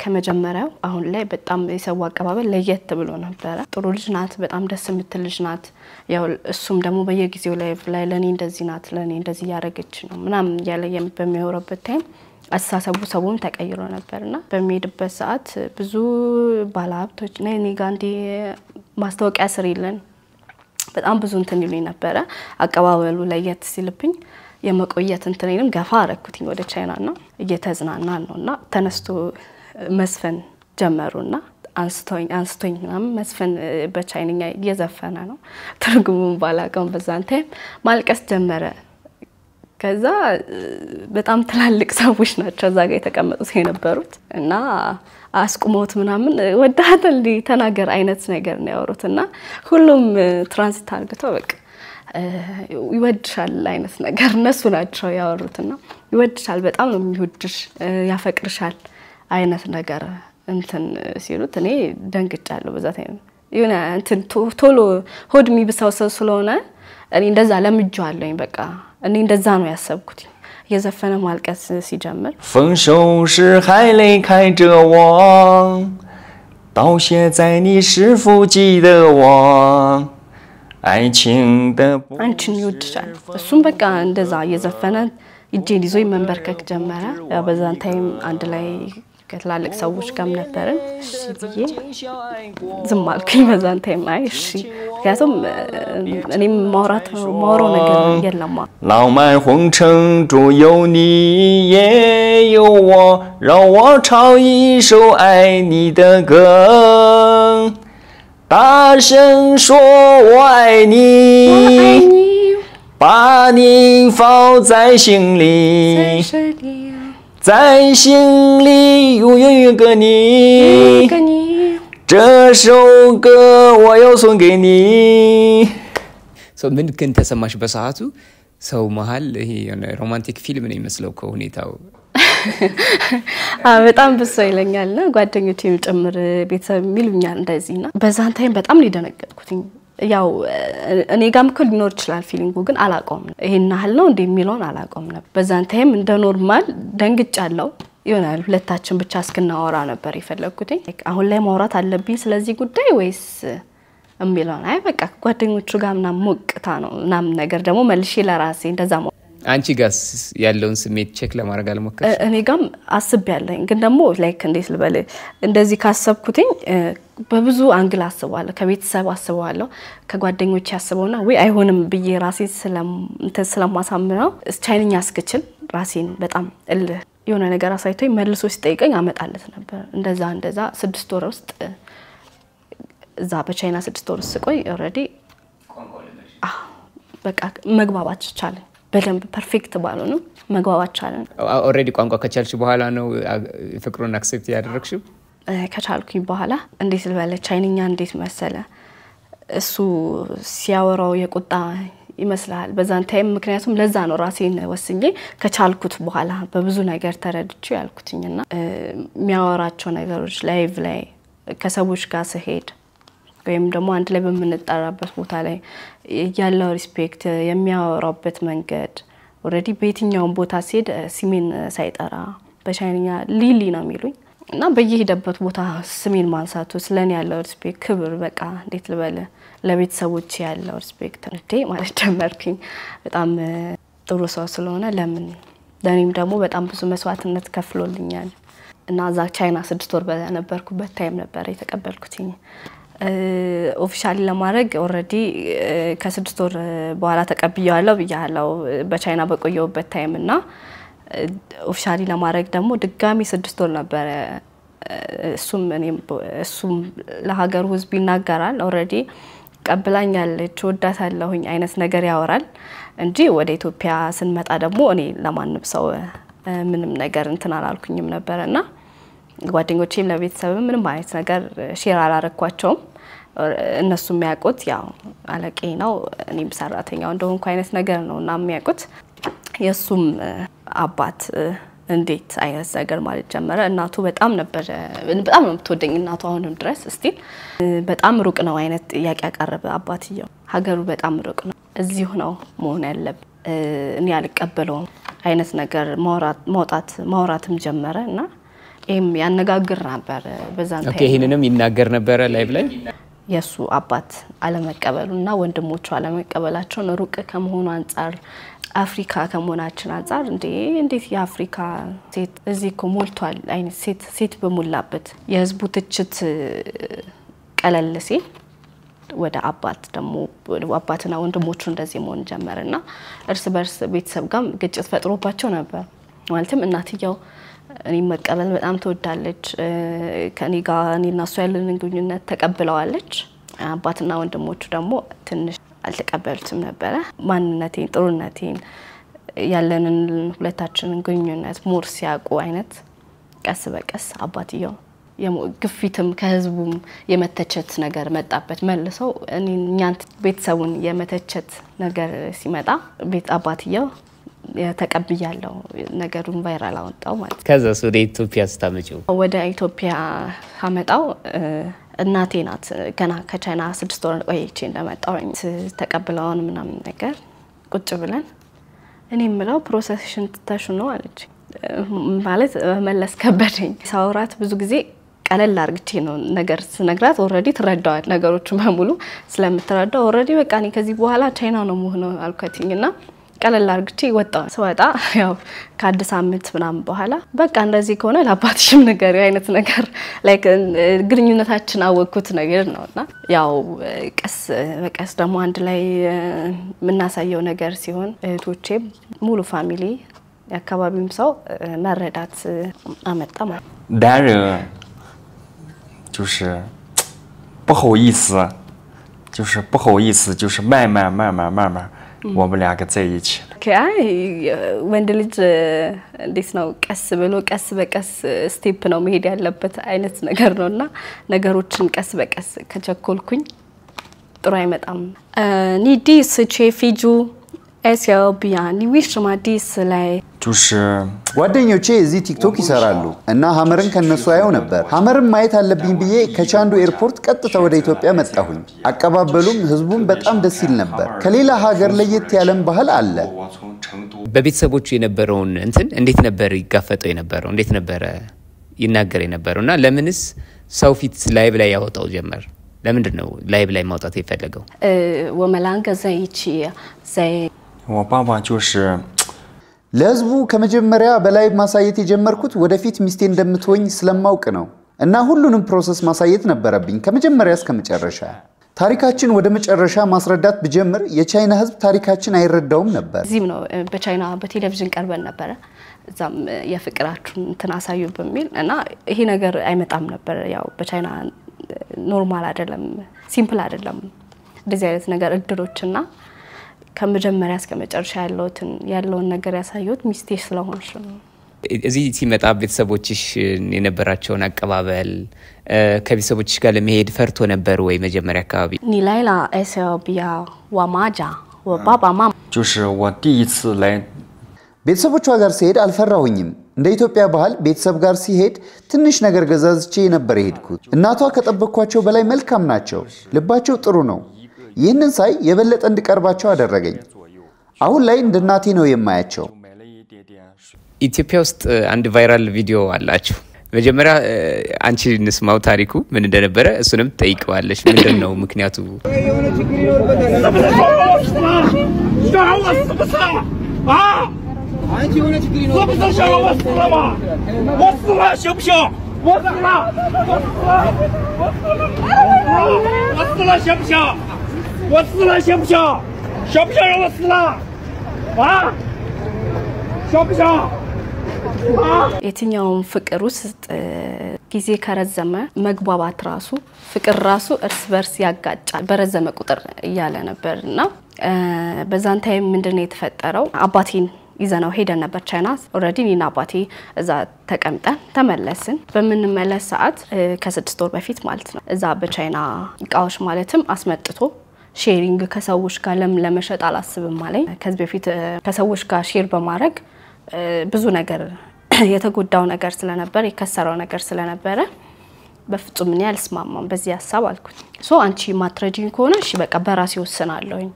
ከመጀመሪያው አሁን ላይ በጣም የሰው አቀባበል ለየት ብሎ ነበር ጥሩ ልጅ ናት በጣም ደስ የምትል ልጅ ናት ያው እሱም ደግሞ በየጊዜው ላይ ለኔ እንደዚህ ናት ለኔ እንደዚህ ያረጋች ነው ምናምን ያለ በሚያወራበት ታይም አሳሰቡ ሰውም ተቀይሮ ነበርና በሚሄድበት ሰዓት ብዙ ባለሀብቶች ነኝ ጋንዲ ማስተዋቂያ ስሪልን በጣም ብዙ እንትን ይሉኝ ነበር አቀባበሉ ለየት ሲልብኝ የመቆየት እንትኔንም ገፋ አረኩትኝ ወደ ቻይናና እየተዝናናን ነውና ተነስቶ መስፈን ጀመሩና አንስቶኝ ምናምን መስፈን በቻይንኛ እየዘፈነ ነው ትርጉሙን ባላቀም በዛን ታይም ማልቀስ ጀመረ ከዛ በጣም ትላልቅ ሰዎች ናቸው እዛ ጋር የተቀመጡት የነበሩት እና አስቁሞት ምናምን ወዳት እንዲ ተናገር አይነት ነገር ነው ያወሩትና ሁሉም ትራንዚት አድርገው በቃ ይወድሻል አይነት ነገር እነሱ ናቸው ያወሩትና ይወድሻል በጣም ነው የሚወድሽ ያፈቅርሻል አይነት ነገር እንትን ሲሉት እኔ ደንግጫለሁ በዛ ታይም የሆነ እንትን ቶሎ ሆድ የሚብሰው ሰው ስለሆነ እኔ እንደዛ ለምጄዋለሁኝ በቃ እኔ እንደዛ ነው ያሰብኩት የዘፈነ ማልቀስ ሲጀምር 分手时还离开着我道谢在你是否记得我爱情的 አንቺን ይወድሻል እሱም በቃ እንደዛ የዘፈነ እጄን ይዞ መንበርከክ ጀመረ በዛን ታይም አንድ ላይ ከተላልቅ ሰዎች ጋር ነበርን እሺ ብዬ ዝም አልኩኝ በዛን ታይም አይ እሺ ያቱም እኔም ማውራው ነገር የለም 浪漫红尘中有你也有我让我唱一首爱你的歌大声说我爱你把你放在心里在心里永远有个你这首歌我要送给你 ምን ግን ተሰማሽ በሰዓቱ ሰው መሃል ይሄ የሆነ ሮማንቲክ ፊልም ነው የሚመስለው ከሁኔታው በጣም ብሶ ይለኛልና ጓደኞቼም ጭምር ቤተሰብ ሚሉኛል እንደዚህና በዛን ታይም በጣም ሊደነገጥኩኝ ያው እኔ ጋም እኮ ሊኖር ይችላል ፊሊንጉ ግን አላቆም ይሄን ያህል ነው እንደሚሉን አላቆም ነበር በዛን ታይም እንደ ኖርማል ደንግጫለሁ ይሆናል ሁለታችን ብቻ እስክናወራ ነበር ይፈለኩት አሁን ላይ ማውራት አለብኝ ስለዚህ ጉዳይ ወይስ እሚሉን አይ በቃ ጓደኞቹ ጋር ምናምን ሞቅታ ነው ምናምን ነገር ደግሞ መልሼ ለራሴ እንደዛ አንቺ ጋስ ያለውን ስሜት ቼክ ለማድረግ አልሞከርሽ? እኔ ጋም አስቤያለሁ ግን ደግሞ ላይክ እንዴት ልበል እንደዚህ ካሰብኩትኝ በብዙ አንግል አስባለሁ ከቤተሰብ አስባለሁ ከጓደኞቼ አስበውና ወይ አይሆንም ብዬ ራሴ ስለማሳምነው ቻይንኛ እስክችል ራሴን በጣም የሆነ ነገር አሳይቶኝ መልሶ ሲጠይቀኝ አመጣለት ነበር እንደዛ 6 ወር ውስጥ እዛ በቻይና 6 ወር ስቆይ ኦሬዲ በቃ መግባባት ቻለን በደንብ ፐርፌክት ባልሆንም መግባባት ቻለን ኦሬዲ ቋንቋ ከቻልሽ በኋላ ነው ፍቅሩን አክሰፕት ያደረግሽው ከቻልኩኝ በኋላ እንዴት ልበለ ቻይንኛ እንዴት መሰለ እሱ ሲያወራው የቁጣ ይመስላል በዛን ታይም ምክንያቱም ለዛ ነው ራሴን ወስኜ ከቻልኩት በኋላ በብዙ ነገር ተረድቼ ያልኩትኝና የሚያወራቸው ነገሮች ላይቭ ላይ ከሰዎች ጋር ሲሄድ ወይም ደግሞ አንድ ላይ በመነጣራበት ቦታ ላይ ያለው ሪስፔክት የሚያወራበት መንገድ ኦሬዲ በየትኛው ቦታ ሲሄድ ሲሜን ሳይጠራ በቻይንኛ ሊሊ ነው የሚሉኝ እና በየሄደበት ቦታ ስሜን ማንሳቱ ስለኔ ያለው ሪስፔክት ክብር በቃ እንዴት ልበለ ለቤተሰቦች ያለው ሪስፔክት እንዴ ማለት ጀመርኩኝ በጣም ጥሩ ሰው ስለሆነ ለኔም ደግሞ በጣም ብዙ መስዋዕትነት ከፍሎልኛል እና ዛ ቻይና 6 ወር በነበርኩበት ታይም ነበር የተቀበልኩትኝ ኦፊሻሊ ለማድረግ ኦሬዲ ከ6 ወር በኋላ ተቀብያለሁ ብያለሁ በቻይና በቆየውበት ታይም እና ኦፊሻሊ ለማድረግ ደግሞ ድጋሚ 6 ወር ነበር እሱም ለሀገሩ ህዝብ ይናገራል ኦሬዲ ቀብላኛለች ወዳታለሁኝ አይነት ነገር ያወራል እንጂ ወደ ኢትዮጵያ ስንመጣ ደግሞ እኔ ለማንም ሰው ምንም ነገር እንትን አላልኩኝም ነበርና ጓደኞቼም ለቤተሰብ ምንም አይነት ነገር ሼር አላረኳቸውም እነሱ የሚያውቁት ያው አለቄ ነው እኔም ሰራተኛው እንደሆንኩ አይነት ነገር ነውና የሚያውቁት የሱም አባት እንዴት አይነት ነገር ማለት ጀመረ እናቱ በጣም ነው የምትወደኝ እናቱ አሁንም ድረስ እስቲ በጣም ሩቅ ነው አይነት ጥያቄ ያቀርብ አባትየው ሀገሩ በጣም ሩቅ ነው እዚሁ ነው መሆን ያለበት እኔ አልቀበለውም አይነት ነገር ማውራትም ጀመረና ያነጋግር ነበር በዛን ኦኬ ይሄንንም ይናገር ነበር ላይቭ ላይ የሱ አባት አለመቀበሉና ወንድሞቹ አለመቀበላቸው ሩቅ ከመሆኑ አንፃር አፍሪካ ከመሆናችን አንፃር እንዴት የአፍሪካ ሴት እዚህ ኮሞልቷል አይነት ሴት በሙላበት የህዝቡ ትችት ቀለልሲ ወደ አባት ደግሞ አባትና ወንድሞቹ እንደዚህ መሆን ጀመረና እርስ በርስ ቤተሰብ ጋር ግጭት ፈጥሮባቸው ነበር ማለትም እናትየው እኔ መቀበል በጣም ተወዳለች ከኔ ጋር እኔና እሱ ያለንን ግንኙነት ተቀብለዋለች አባትና ወንድሞቹ ደግሞ ትንሽ አልተቀበሉትም ነበር ማንነቴን ጥሩነቴን ያለንን ሁለታችንን ግንኙነት ሞር ሲያቁ አይነት ቀስ በቀስ አባትየው ግፊትም ከህዝቡም የመተቸት ነገር መጣበት መልሰው እኛን ቤተሰቡን የመተቸት ነገር ሲመጣ ቤት አባትየው የተቀበያለው ነገሩን ቫይራል አወጣው ማለት ከዛስ ወደ ኢትዮጵያ ስታመጪው ወደ ኢትዮጵያ አመጣው እናቴ ናት ገና ከቻይና 6 ወር ቆይቼ እንደመጣው ተቀበለውን ምናምን ነገር ቁጭ ብለን እኔምለው ፕሮሰሽን ተሽኖ አለች ማለት መለስ ከበደኝ ሳውራት ብዙ ጊዜ ቀለል አርግቼ ነው ነገር ስነግራት ኦሬዲ ትረዳዋል ነገሮችን በሙሉ ስለምትረዳው ኦሬዲ በቃ እኔ ከዚህ በኋላ ቻይና ነው መሆን አልከትኝና ቀለል አርግቼ ወጣ ያው ከአዲስ አመት ምናምን በኋላ በቃ እንደዚህ ከሆነ ለአባትሽም ነገር አይነት ነገር ላይክ ግንኙነታችን አወኩት ነገር ነውና ያው ቀስ ደግሞ አንድ ላይ ምናሳየው ነገር ሲሆን እህቶቼ ሙሉ ፋሚሊ ያካባቢም ሰው መረዳት አመጣ ማለት ዳር就是不好意思就是慢慢我们两个在一起ወንድ ልጅ እንዴት ነው ቀስ በቀስ ስቴፕ ነው መሄድ ያለበት አይነት ነገር ነውና ነገሮችን ቀስ በቀስ ከቸኮልኩኝ ጥሩ አይመጣም ኒዲስ ቼፊጁ ኤስያቢያን ዊሽ ማዲስ ላይ就是ጓደኞቼ እዚህ ቲክቶክ ይሰራሉ እና ሀመርን ከነሱ ያየው ነበር ሀመርን ማየት አለብኝ ብዬ ከቻንዱ ኤርፖርት ቀጥታ ወደ ኢትዮጵያ መጣሁኝ አቀባበሉም ህዝቡም በጣም ደስ ይል ነበር ከሌላ ሀገር ለየት ያለም ባህል አለ በቤተሰቦቹ የነበረውን እንዴት ነበር ይጋፈጠው የነበረው እንዴት ነበር ይናገር የነበረውና ለምንስ ሰው ፊት ላይቭ ላይ ያወጣው ጀመር ለምንድነው ላይቭ ላይ ማውጣት የፈለገው ወመላንገ ዘይቺ ዘይ我爸爸就是 ለህዝቡ ከመጀመሪያ በላይ ማሳየት የጀመርኩት ወደፊት ሚስቴ እንደምትሆኝ ስለማውቅ ነው እና ሁሉንም ፕሮሰስ ማሳየት ነበረብኝ ከመጀመሪያ እስከ መጨረሻ ታሪካችን ወደ መጨረሻ ማስረዳት በጀመር የቻይና ህዝብ ታሪካችን አይረዳውም ነበር እዚህም ነው በቻይና በቴሌቪዥን ቀርበን ነበር እዛም የፍቅራችሁን ተናሳዩ በሚል እና ይሄ ነገር አይመጣም ነበር ያው በቻይና ኖርማል አይደለም ሲምፕል አይደለም እንደዚህ አይነት ነገር እድሮችና ከመጀመሪያ እስከ መጨረሻ ያለውን ነገር ያሳዩት ሚስቴ ስለሆንሽ ነው እዚህ ሲመጣ ቤተሰቦችሽ የነበራቸውን አቀባበል ከቤተሰቦችሽ ጋር ለመሄድ ፈርቶ ነበር ወይ መጀመሪያ አካባቢ 你来了 SLBያ 我妈家我爸爸妈妈就是我第一次来 ቤተሰቦቿ ጋር ሲሄድ አልፈራሁኝም እንደ ኢትዮጵያ ባህል ቤተሰብ ጋር ሲሄድ ትንሽ ነገር ገዛዝቼ ነበር የሄድኩት እናቷ ከጠበቅኳቸው በላይ መልካም ናቸው ልባቸው ጥሩ ነው ይህንን ሳይ የበለጠ እንድቀርባቸው አደረገኝ አሁን ላይ እንደ እናቴ ነው የማያቸው ኢትዮጵያ ውስጥ አንድ ቫይራል ቪዲዮ አላችሁ መጀመሪያ አንቺ ንስማው ታሪኩ ምን እንደነበረ እሱንም ጠይቀዋለሽ ምንድነው ምክንያቱ አንቺ የሆነ ችግር ይኖር የትኛውም ፍቅር ውስጥ ጊዜ ከረዘመ መግባባት ራሱ ፍቅር ራሱ እርስ በርስ ያጋጫል በረዘመ ቁጥር እያለ ነበርና በዛን ታይም ምንድነው የተፈጠረው አባቴን ይዘናው ሄደን ነበር ቻይና ኦሬዲ ኒና አባቴ እዛ ተቀምጠን ተመለስን በመንመለስ ሰዓት ከ6 ወር በፊት ማለት ነው እዛ በቻይና እቃዎች ማለትም አስመጥቶ ሼሪንግ ከሰዎች ጋር ለመሸጥ አላስብም ማለት ከዚህ በፊት ከሰዎች ጋር ሼር በማድረግ ብዙ ነገር የተጎዳው ነገር ስለነበር የከሰረው ነገር ስለነበረ በፍጹም ምን ያልስማማም በዚህ ሐሳብ አልኩት ሶ አንቺ ማትረጂን ከሆነ እሺ በቃ በራሴ ወሰናለሁኝ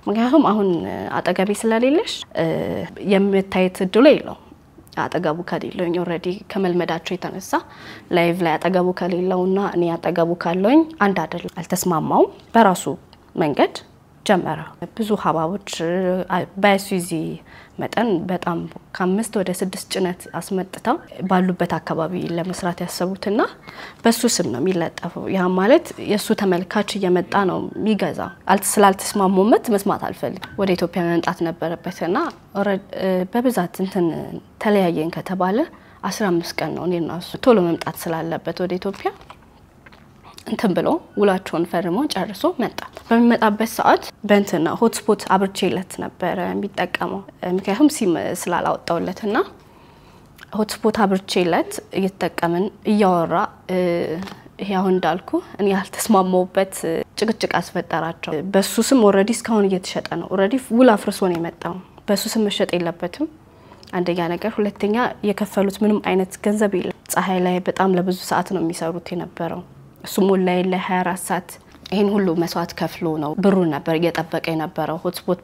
ምክንያቱም አሁን አጠገቤ ስለሌለሽ የምታይት ድሎ ይለው አጠገቡ ከሌለኝ ኦሬዲ ከመልመዳቸው የተነሳ ላይቭ ላይ አጠገቡ ከሌለውና እኔ አጠገቡ ካለኝ አንድ አይደለም አልተስማማው በራሱ መንገድ ጀመረ ብዙ ሀባቦች ባይሱዚ መጠን በጣም ከ5 ወደ 6 ጭነት አስመጥተው ባሉበት አካባቢ ለመስራት ያሰቡትና በሱ ስም ነው የሚለጠፈው ያ ማለት የሱ ተመልካች እየመጣ ነው የሚገዛ ስላልተስማሙበት መስማት አልፈልግ ወደ ኢትዮጵያ መምጣት ነበረበትና በብዛት እንትን ተለያየን ከተባለ 15 ቀን ነው እኔና እሱ ቶሎ መምጣት ስላለበት ወደ ኢትዮጵያ እንትን ብሎ ውላቸውን ፈርሞ ጨርሶ መጣ በሚመጣበት ሰዓት በእንትና ሆትስፖት አብርቼለት ነበር የሚጠቀመው ምክንያቱም ሲም ስላላወጣውለትና ሆትስፖት አብርቼለት እየተጠቀመን እያወራ ይሄ አሁን እንዳልኩ እኔ ያልተስማማውበት ጭቅጭቅ አስፈጠራቸው በሱ ስም ኦሬዲ እስካሁን እየተሸጠ ነው ኦሬዲ ውላ ፍርሶ ነው የመጣው በሱ ስም መሸጥ የለበትም አንደኛ ነገር ሁለተኛ የከፈሉት ምንም አይነት ገንዘብ የለም ፀሐይ ላይ በጣም ለብዙ ሰዓት ነው የሚሰሩት የነበረው እሱም ላይ ለ24 ሰዓት ይሄን ሁሉ መስዋዕት ከፍሎ ነው ብሩ ነበር እየጠበቀ የነበረው ሆትስፖት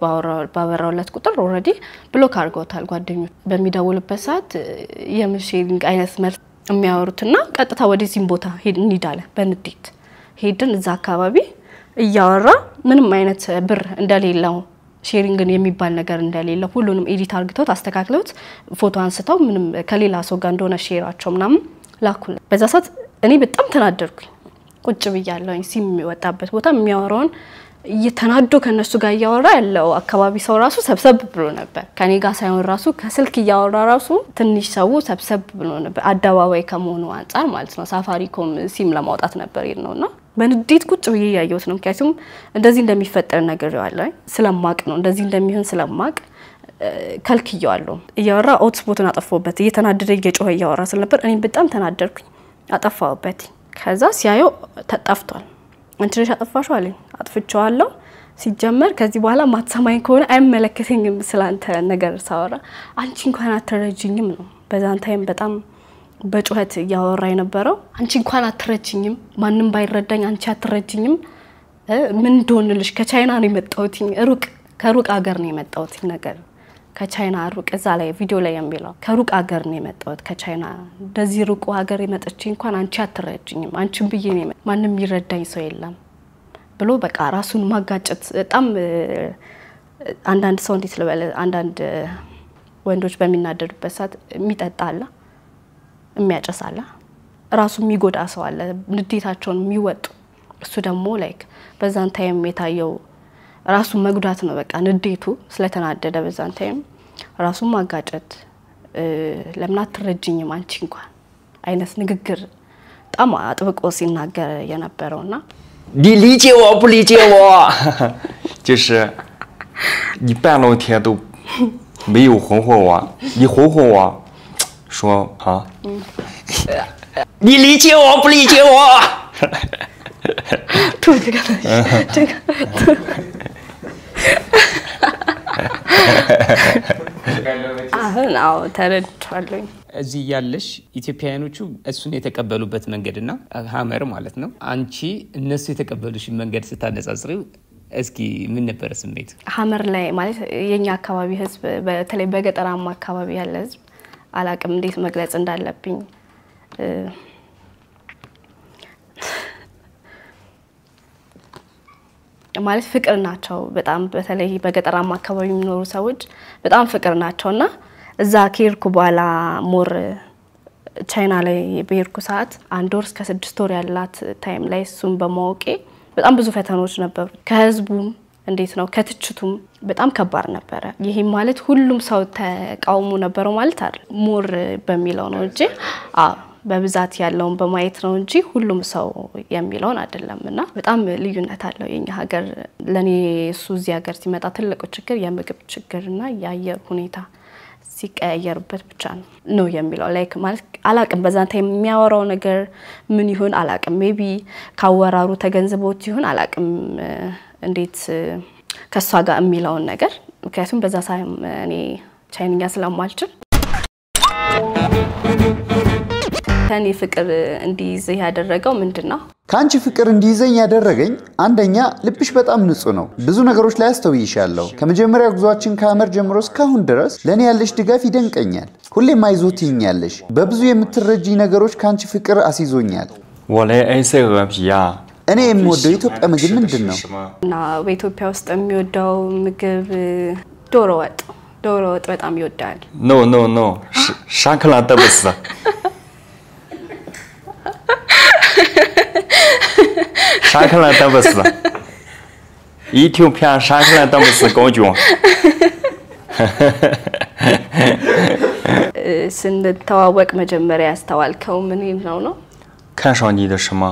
ባወራውለት ቁጥር ኦሬዲ ብሎክ አድርገውታል ጓደኞች በሚደውልበት ሰዓት የምሽሊንግ አይነት መልስ የሚያወሩትና ቀጥታ ወደዚህም ቦታ እንሂዳለ በንዴት ሄድን እዛ አካባቢ እያወራ ምንም አይነት ብር እንደሌለው ሼሪንግን የሚባል ነገር እንደሌለው ሁሉንም ኤዲት አድርገውት አስተካክለውት ፎቶ አንስተው ምንም ከሌላ ሰው ጋር እንደሆነ ሼራቸው ምናምን ላኩል በዛ ሰዓት እኔ በጣም ተናደርኩኝ ቁጭ ብያለሁኝ ሲም የሚወጣበት ቦታ የሚያወራውን እየተናዶ ከነሱ ጋር ያወራ ያለው አካባቢ ሰው ራሱ ሰብሰብ ብሎ ነበር ከኔ ጋር ሳይሆን ራሱ ከስልክ ያወራ ራሱ ትንሽ ሰው ሰብሰብ ብሎ ነበር አዳባባይ ከመሆኑ አንፃር ማለት ነው ሳፋሪኮም ሲም ለማውጣት ነበር ይነውና በንዴት ቁጭ ብዬ ያየሁት ነው ምክንያቱም እንደዚህ እንደሚፈጠር ነገር ያለው ስለማቅ ነው እንደዚህ እንደሚሆን ስለማቅ ከልክያለሁ ያወራ ሆትስፖቱን አጠፋውበት እየተናደደ እየጮኸ ያወራ ስለነበር እኔ በጣም ተናደርኩኝ አጠፋውበት ከዛ ሲያየው ተጣፍቷል አንቺ ነሽ አጠፋሽው አለኝ አጥፍቻለሁ ሲጀመር ከዚህ በኋላ ማትሰማኝ ከሆነ አይመለከተኝም ስላንተ ነገር ሳወራ አንቺ እንኳን አትረጂኝም ነው በዛን ታይም በጣም በጩኸት ያወራ የነበረው አንቺ እንኳን አትረጂኝም ማንንም ባይረዳኝ አንቺ አትረጂኝም ምን እንደሆነልሽ ከቻይና ነው የመጣሁት ከሩቅ ሀገር ነው የመጣሁት ነገር ከቻይና ሩቅ እዛ ላይ ቪዲዮ ላይ የሚለው ከሩቅ ሀገር ነው የመጣሁት ከቻይና እንደዚህ ሩቅ ሀገር የመጣች እንኳን አንቺ አትረጂኝም አንቺም ብዬ ነው ማንንም ይረዳኝ ሰው የለም ብሎ በቃ ራሱን ማጋጨት በጣም አንዳንድ ሰው እንዴት ልበለ አንዳንድ ወንዶች በሚናደዱበት ሰዓት የሚጠጣ አለ የሚያጨስ አለ ራሱ የሚጎዳ ሰው አለ ንዴታቸውን የሚወጡ እሱ ደግሞ ላይክ በዛን ታይም የታየው ራሱ መጉዳት ነው በቃ ንዴቱ ስለተናደደ በዛን ታይም ራሱ ማጋጨት ለምን አትረጅኝም አንቺ እንኳን አይነት ንግግር በጣም አጥብቆ ሲናገር የነበረውና 你理解我不理解我就是你半露天都没有哄哄我你哄哄我说好你理解我不理解我这个አሁን ተረድቷለሁ እዚህ ያለሽ ኢትዮጵያውያኖቹ እሱን የተቀበሉበት መንገድና ሀመር ማለት ነው አንቺ እነሱ የተቀበሉሽ መንገድ ስታነጻጽሪው እስኪ ምን ነበር ስሜት ሀመር ላይ ማለት የኛ አካባቢ ህዝብ በተለይ በገጠራማ አካባቢ ያለ ህዝብ አላቅም እንዴት መግለጽ እንዳለብኝ ማለት ፍቅር ናቸው በጣም በተለይ በገጠራማ አካባቢ የሚኖሩ ሰዎች በጣም ፍቅር ናቸውና እዛ ከሄድኩ በኋላ ሞር ቻይና ላይ በሄድኩ ሰዓት 1 ወር እስከ 6 ወር ያላት ታይም ላይ እሱን በማወቄ በጣም ብዙ ፈተናዎች ነበሩ ከህዝቡም እንዴት ነው ከትችቱም በጣም ከባድ ነበር ይሄ ማለት ሁሉም ሰው ተቃውሞ ነበር ማለት አይደል ሞር በሚለው ነው እንጂ በብዛት ያለውን በማየት ነው እንጂ ሁሉም ሰው የሚለውን አይደለምና በጣም ልዩነት አለው የኛ ሀገር ለኔ እሱ እዚህ ሀገር ሲመጣ ትልቁ ችግር የምግብ ችግርና የአየር ሁኔታ ሲቀያየርበት ብቻ ነው የሚለው ላይክ ማለት አላቅም በዛን ታይም የሚያወራው ነገር ምን ይሁን አላቅም ሜቢ ካወራሩ ተገንዝቦት ይሁን አላቅም እንዴት ከሷ ጋር የሚለውን ነገር ምክንያቱም በዛ ሳይም እኔ ቻይንኛ ስለማልችል ከኔ ፍቅር እንዲይዝ ያደረገው ምንድነው ካንቺ ፍቅር እንዲይዘኝ ያደረገኝ አንደኛ ልብሽ በጣም ንጹህ ነው ብዙ ነገሮች ላይ አስተውይሻለሁ ከመጀመሪያ ጉዟችን ከሀመር ጀምሮ እስካሁን ድረስ ለኔ ያለሽ ድጋፍ ይደንቀኛል ሁሌም አይዞትኛለሽ በብዙ የምትረጂ ነገሮች ካንቺ ፍቅር አስይዞኛል 我来 AC 鹅皮呀 እኔ የምወደው ኢትዮጵያ ምግብ ምንድነው እና በኢትዮጵያ ውስጥ የሚወደው ምግብ ዶሮ ወጥ በጣም ይወዳል no no no 沙克拉德不是 沙克拉德不是 ኢትዮጵያ沙克拉德不是高军ስንተዋወቅ መጀመሪያ ያስተዋልከው ምን ነው 看上你的什么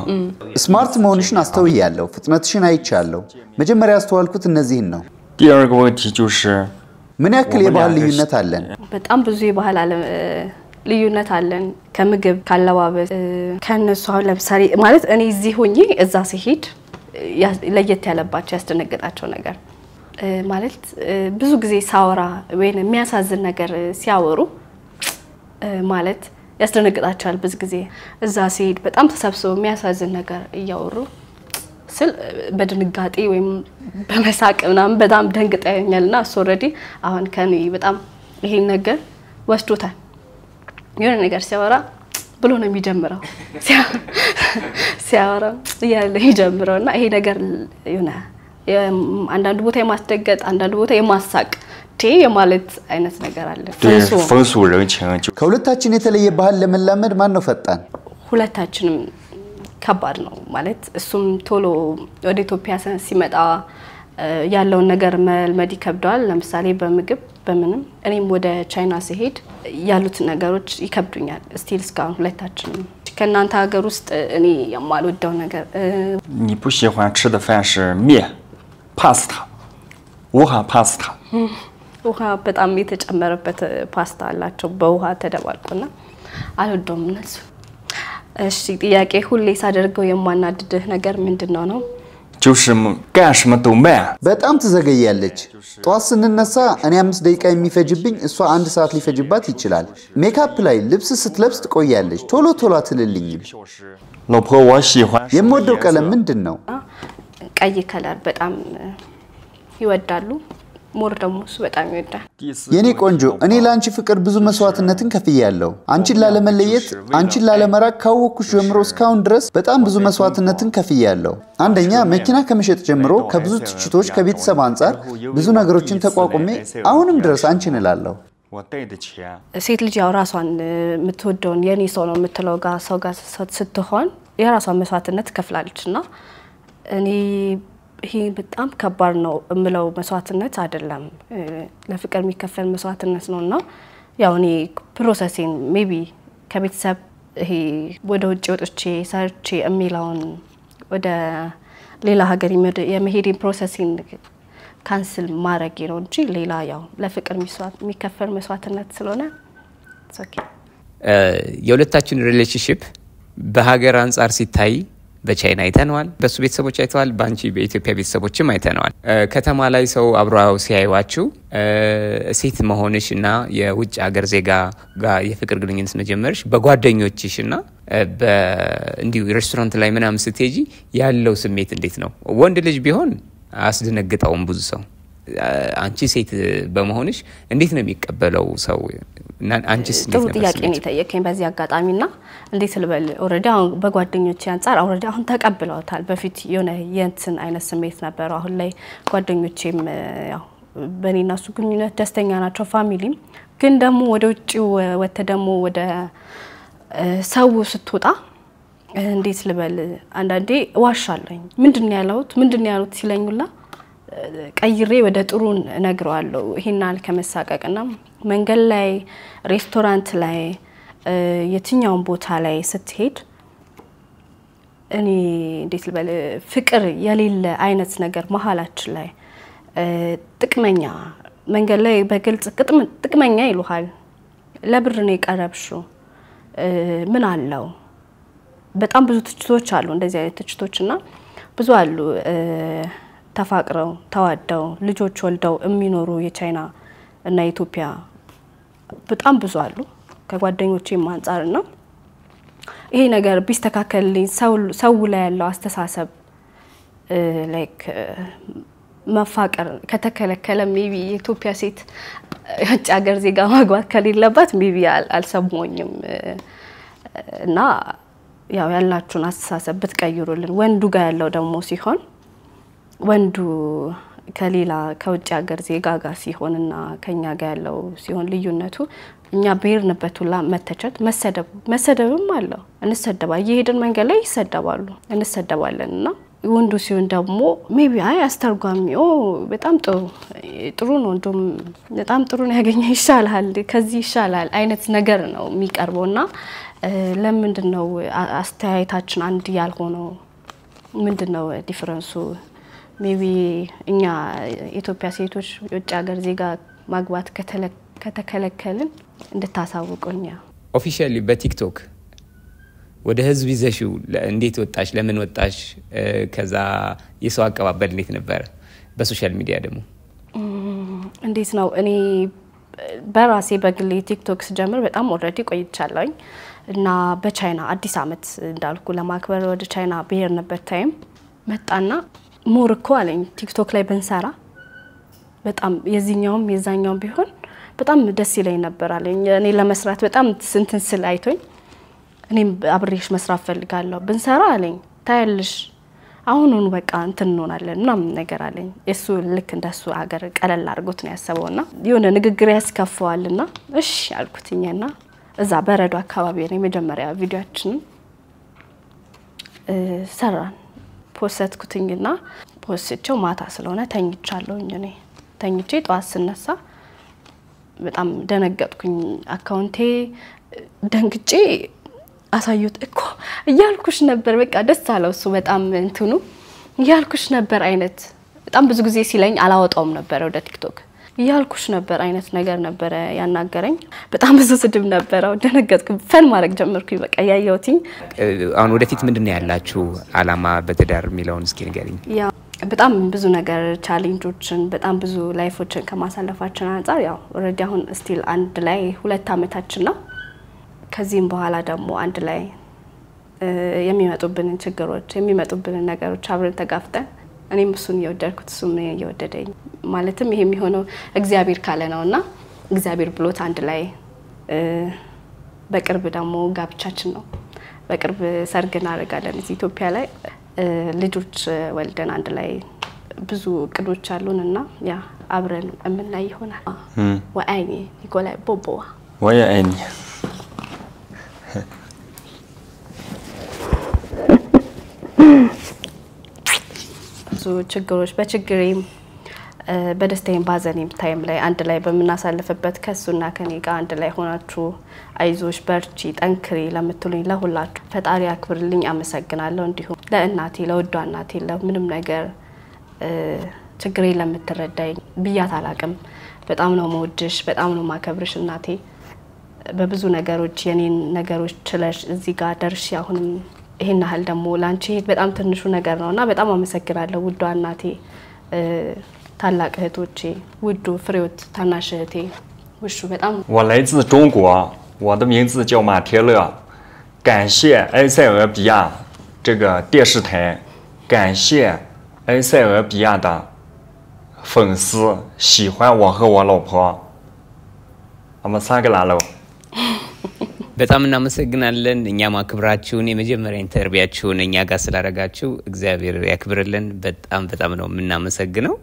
ስማርት መሆንሽን አስተውያለሁ ፍጥነትሽን አይቻለሁ መጀመሪያ ያስተዋልኩት እነዚህን ነው 第二个问题就是 ምን ያክል የባህል ልዩነት አለን በጣም ብዙ የባህል ልዩነት አለን ከምግብ ካለባበስ ከነሱ ለምሳሌ ማለት እኔ እዚህ ሆኜ እዛ ሲሄድ ለየት ያለባቸው ያስደነግጣቸው ነገር ማለት ብዙ ጊዜ ሳወራ ወይ የሚያሳዝን ነገር ሲያወሩ ማለት ያስደነግጣቸዋል ብዙ ጊዜ እዛ ሲሄድ በጣም ተሰብስበው የሚያሳዝን ነገር እያወሩ ስል በድንጋጤ ወይም በመሳቅ ምናምን በጣም ደንግጠኛልና ኦሬዲ አሁን ከኔ በጣም ይሄን ነገር ወስዶታል የሆነ ነገር ሲያወራ ብሎ ነው የሚጀምረው ሲያወራ ያለ ይጀምረውና ይሄ ነገር የሆነ አንዳንድ ቦታ የማስደገጥ አንዳንድ ቦታ የማሳቅ የማለት አይነት ነገር አለ ፈንሱ ረንቸን ከሁለታችን የተለየ ባህል ለመላመድ ማን ነው ፈጣን ሁለታችንም ከባድ ነው ማለት እሱም ቶሎ ወደ ኢትዮጵያ ሲመጣ ያለው ነገር መልመድ ይከብዳል ለምሳሌ በምግብ በምንም እኔም ወደ ቻይና ሲሄድ ያሉት ነገሮች ይከብዱኛል ስቲል እስካሁን ሁለታችንም ከናንተ ሀገር ውስጥ እኔ የማልወደው ነገር 你不喜欢吃的饭是面 pasta 无哈 pasta ውሃ በጣም የተጨመረበት ፓስታ አላቸው በውሃ ተደባልቆና አልወደውም እነሱ እሺ ጥያቄ ሁሌ ሳደርገው የማናድድህ ነገር ምንድነው ነው 就是干什么都慢 በጣም ትዘገያለች ጧት ስንነሳ እኔ 5 ደቂቃ የሚፈጅብኝ እሷ 1 ሰዓት ሊፈጅባት ይችላል ሜካፕ ላይ ልብስ ስትለብስ ትቆያለች ቶሎ ቶሎ አትልልኝም 老婆我喜欢 የምወደው ቀለም ምንድነው ቀይ ከለር በጣም ይወዳሉ ሞር ደግሞ እሱ በጣም ይወዳል የኔ ቆንጆ እኔ ላንቺ ፍቅር ብዙ መስዋዕትነትን ከፍያለሁ አንቺን ላለመለየት አንቺን ላለመራቅ ካወኩሽ ጀምሮ እስካሁን ድረስ በጣም ብዙ መስዋዕትነትን ከፍያለሁ አንደኛ መኪና ከመሸጥ ጀምሮ ከብዙ ትችቶች ከቤተሰብ አንፃር ብዙ ነገሮችን ተቋቁሜ አሁንም ድረስ አንቺን እላለሁ ሴት ልጅ ያው ራሷን የምትወደውን የኔ ሰው ነው የምትለው ሰው ጋር ስትሆን የራሷን መስዋዕትነት ከፍላለችና እኔ ይሄ በጣም ከባድ ነው እምለው መስዋዕትነት አይደለም ለፍቅር የሚከፈል መስዋዕትነት ነውና ያው እኔ ፕሮሰሲን ሜቢ ከቤተሰብ ይሄ ወደ ውጭ ወጥቼ ሰርቼ እሚላውን ወደ ሌላ ሀገር የመሄድን ፕሮሰሲን ካንስል ማድረግ ነው እንጂ ሌላ ያው ለፍቅር የሚከፈል መስዋዕትነት ስለሆነ ኦኬ የሁለታችን ሪሌሽንሺፕ በሀገር አንፃር ሲታይ በቻይና አይተነዋል በሱ ቤተሰቦች አይተዋል ባንቺ በኢትዮጵያ ቤተሰቦችም አይተነዋል ከተማ ላይ ሰው አብራው ሲያዩዋችሁ ሴት መሆንሽና የውጭ ሀገር ዜጋ ጋር የፍቅር ግንኙነት መጀመርሽ በጓደኞችሽና በእንዲሁ ሬስቶራንት ላይ ምናምን ስትሄጂ ያለው ስሜት እንዴት ነው ወንድ ልጅ ቢሆን አስደነግጣውም ብዙ ሰው አንቺ ሴት በመሆንሽ እንዴት ነው የሚቀበለው ሰው አንቺስ እንዴት ነው ጥያቄ ነው የጠየቀኝ በዚህ አጋጣሚና እንዴት ልበል ኦሬዲ አሁን በጓደኞቼ አንፃር ኦሬዲ አሁን ተቀብለውታል በፊት የሆነ የንትን አይነት ስሜት ነበር አሁን ላይ ጓደኞቼም ያው በኔና እሱ ግንኙነት ደስተኛ ናቸው ፋሚሊም ግን ደግሞ ወደ ውጪው ወተ ደግሞ ወደ ሰው ስትወጣ እንዴት ልበል አንዳንዴ ዋሻለኝ ምንድነው ያሉት ሲለኙላ ቀይሬ ወደ ጥሩ ነግረዋለሁ ይሄናል ከመሳቀቅና መንገል ላይ ሬስቶራንት ላይ የትኛው ቦታ ላይ ስትሄድ እኔ እንዴት ልበል ፍቅር የሌለ አይነት ነገር መሐላችን ላይ ጥቅመኛ መንገል ላይ በግልጽ ጥቅመኛ ይሉሃል ለብር ነው የቀረብሽው ምን አለው በጣም ብዙ ትችቶች አሉ እንደዚህ አይነት ትችቶችና ብዙ አሉ ተፋቅረው ተዋደው ልጆች ወልደው የሚኖሩ የቻይና እና ኢትዮጵያ በጣም ብዙ አሉ ከጓደኞቼም አንፃርና ይሄ ነገር ቢስተካከልልኝ ሰው ላይ ያለው አስተሳሰብ ላይክ መፋቀር ከተከለከለ ሜቢ የኢትዮጵያ ሴት የውጭ ሀገር ዜጋ ማግባት ከሌለባት ሜቢ አልሰሞኝም እና ያው ያላችሁን አስተሳሰብ ብትቀይሩልን ወንዱ ጋር ያለው ደግሞ ሲሆን ወንዱ ከሌላ ከውጭ ሀገር ዜጋ ጋር ሲሆንና ከኛ ጋር ያለው ሲሆን ልዩነቱ እኛ በየርንበት ሁላ መተቸት መሰደብም አለው እንሰደባ እየሄድን መንገድ ላይ ይሰደባሉ እንሰደባለንና ወንዱ ሲሆን ደግሞ ሜቢ አስተርጓሚው በጣም ጥሩ ነው እንደም በጣም ጥሩ ነው ያገኘ ይሻላል ከዚህ ይሻላል አይነት ነገር ነው የሚቀርበውና ለምንድነው አስተያየታችን አንድ ያልሆነው ምንድነው ዲፈረንሱ ሜቢ እኛ ኢትዮጵያ ሴቶች የውጭ ሀገር ዜጋ ማግባት ከተከለከልን እንድታሳውቁኛ ኦፊሻሊ በቲክቶክ ወደ ህዝብ ይዘሽው እንዴት ወጣሽ ለምን ወጣሽ ከዛ የሰው አቀባበል እንዴት ነበር በሶሻል ሚዲያ ደግሞ እንዴት ነው እኔ በራሴ በግሌ ቲክቶክ ስጀምር በጣም ኦሬዲ ቆይቻለሁ እና በቻይና አዲስ አመት እንዳልኩ ለማክበር ወደ ቻይና በየርነበት ታይም መጣና ሞርኮ አለኝ ቲክቶክ ላይ በንሰራ በጣም የዛኛውም ቢሆን በጣም ደስ ይለኝ ነበር አለኝ እኔ ለመስራት በጣም ስንትን ስል አይቶኝ እኔም አብሬሽ መስራት ፈልጋለሁ ብንሰራ አለኝ ታያልሽ አሁኑን በቃ እንትን እንሆናለንና ምን ነገር አለኝ እሱ ልክ እንደሱ ሀገር ቀለል አድርጎት ነው ያሰበውና የሆነ ንግግር ያስከፋዋልና እሺ አልኩትኝና እዛ በረዶ አካባቢ ነው መጀመሪያ ቪዲዮአችን ሰራን ፖስትኩትኝና ፖስትቸው ማታ ስለሆነ ተኝቻለሁኝ እኔ ተኝቼ ጧት ስነሳ በጣም ደነገጥኩኝ አካውንቴ ደንግጬ አሳዩት እኮ እያልኩሽ ነበር በቃ ደስ አለው እሱ በጣም እንትኑ እያልኩሽ ነበር አይነት በጣም ብዙ ጊዜ ሲለኝ አላወጣውም ነበር ወደ ቲክቶክ እያልኩሽ ነበር አይነት ነገር ነበር ያናገረኝ በጣም ብዙ ስድብ ነበር ደነገጥኩ ፈን ማድረግ ጀመርኩኝ በቃ ያያውትኝ አሁን ወደፊት ምንድነው ያላችሁ አላማ በተዳር ሚሊዮን እስኪ ንገሪኝ ያ በጣም ብዙ ነገር ቻሌንጆችን በጣም ብዙ ላይፎችን ከማሳለፋችን አንፃር ያው ኦሬዲ አሁን ስቲል አንድ ላይ 2 አመታችን ነው ከዚህም በኋላ ደግሞ አንድ ላይ የሚመጡብንን ችግሮች የሚመጡብንን ነገሮች አብረን ተጋፍተን እኔም እሱን እየወደድኩት እሱም እየወደደኝ ማለትም ይሄ የሚሆነው እግዚአብሔር ካለ ነውና እግዚአብሔር ብሎት አንድ ላይ በቅርብ ደግሞ ጋብቻችን ነው በቅርብ ሰርግ እናደርጋለን ኢትዮጵያ ላይ ልጆች ወልደን አንድ ላይ ብዙ እቅዶች አሉንና ያ አብረን እምናይ ይሆናል ወአይኔ ኒኮላይ ቦቦዋ ወአይኔ ብዙ ችግሮች በችግሬም በደስታዬም ባዘኔም ታይም ላይ አንድ ላይ በመናሳልፍበት ከሱና ከኔ ጋር አንድ ላይ ሆናችሁ አይዞሽ በርቺ ጠንክሪ ለምትሉኝ ለሁላችሁ ፈጣሪ አክብርልኝ አመሰግናለሁ እንዲሁም ለእናቴ ለውዷ እናቴ ለምንም ነገር ችግሬ ለምትረዳኝ ብያት አላቅም በጣም ነው መወድሽ በጣም ነው ማከብርሽ እናቴ በብዙ ነገሮች የኔን ነገሮች ችለሽ እዚህ ጋር ደርሽ አሁንም ይሄን ያህል ደሞ ላንቺ በጣም ትንሹ ነገር ነውና በጣም አመሰግናለሁ ውዷ እናቴ ታላቅ እህቶቼ ውዱ ፍሬዎት ታናሽ እህቴ ውሹ በጣም 我来自中国我的名字叫马铁乐感谢埃塞俄比亚这个电视台感谢埃塞俄比亚的粉丝喜欢我和我老婆我们3个来了 በጣም እናመሰግናለን እኛም አክብራችሁን የመጀመሪያ ኢንተርቪያችሁን እኛ ጋር ስላደረጋችሁ እግዚአብሔር ያክብርልን በጣም ነው እናመሰግነው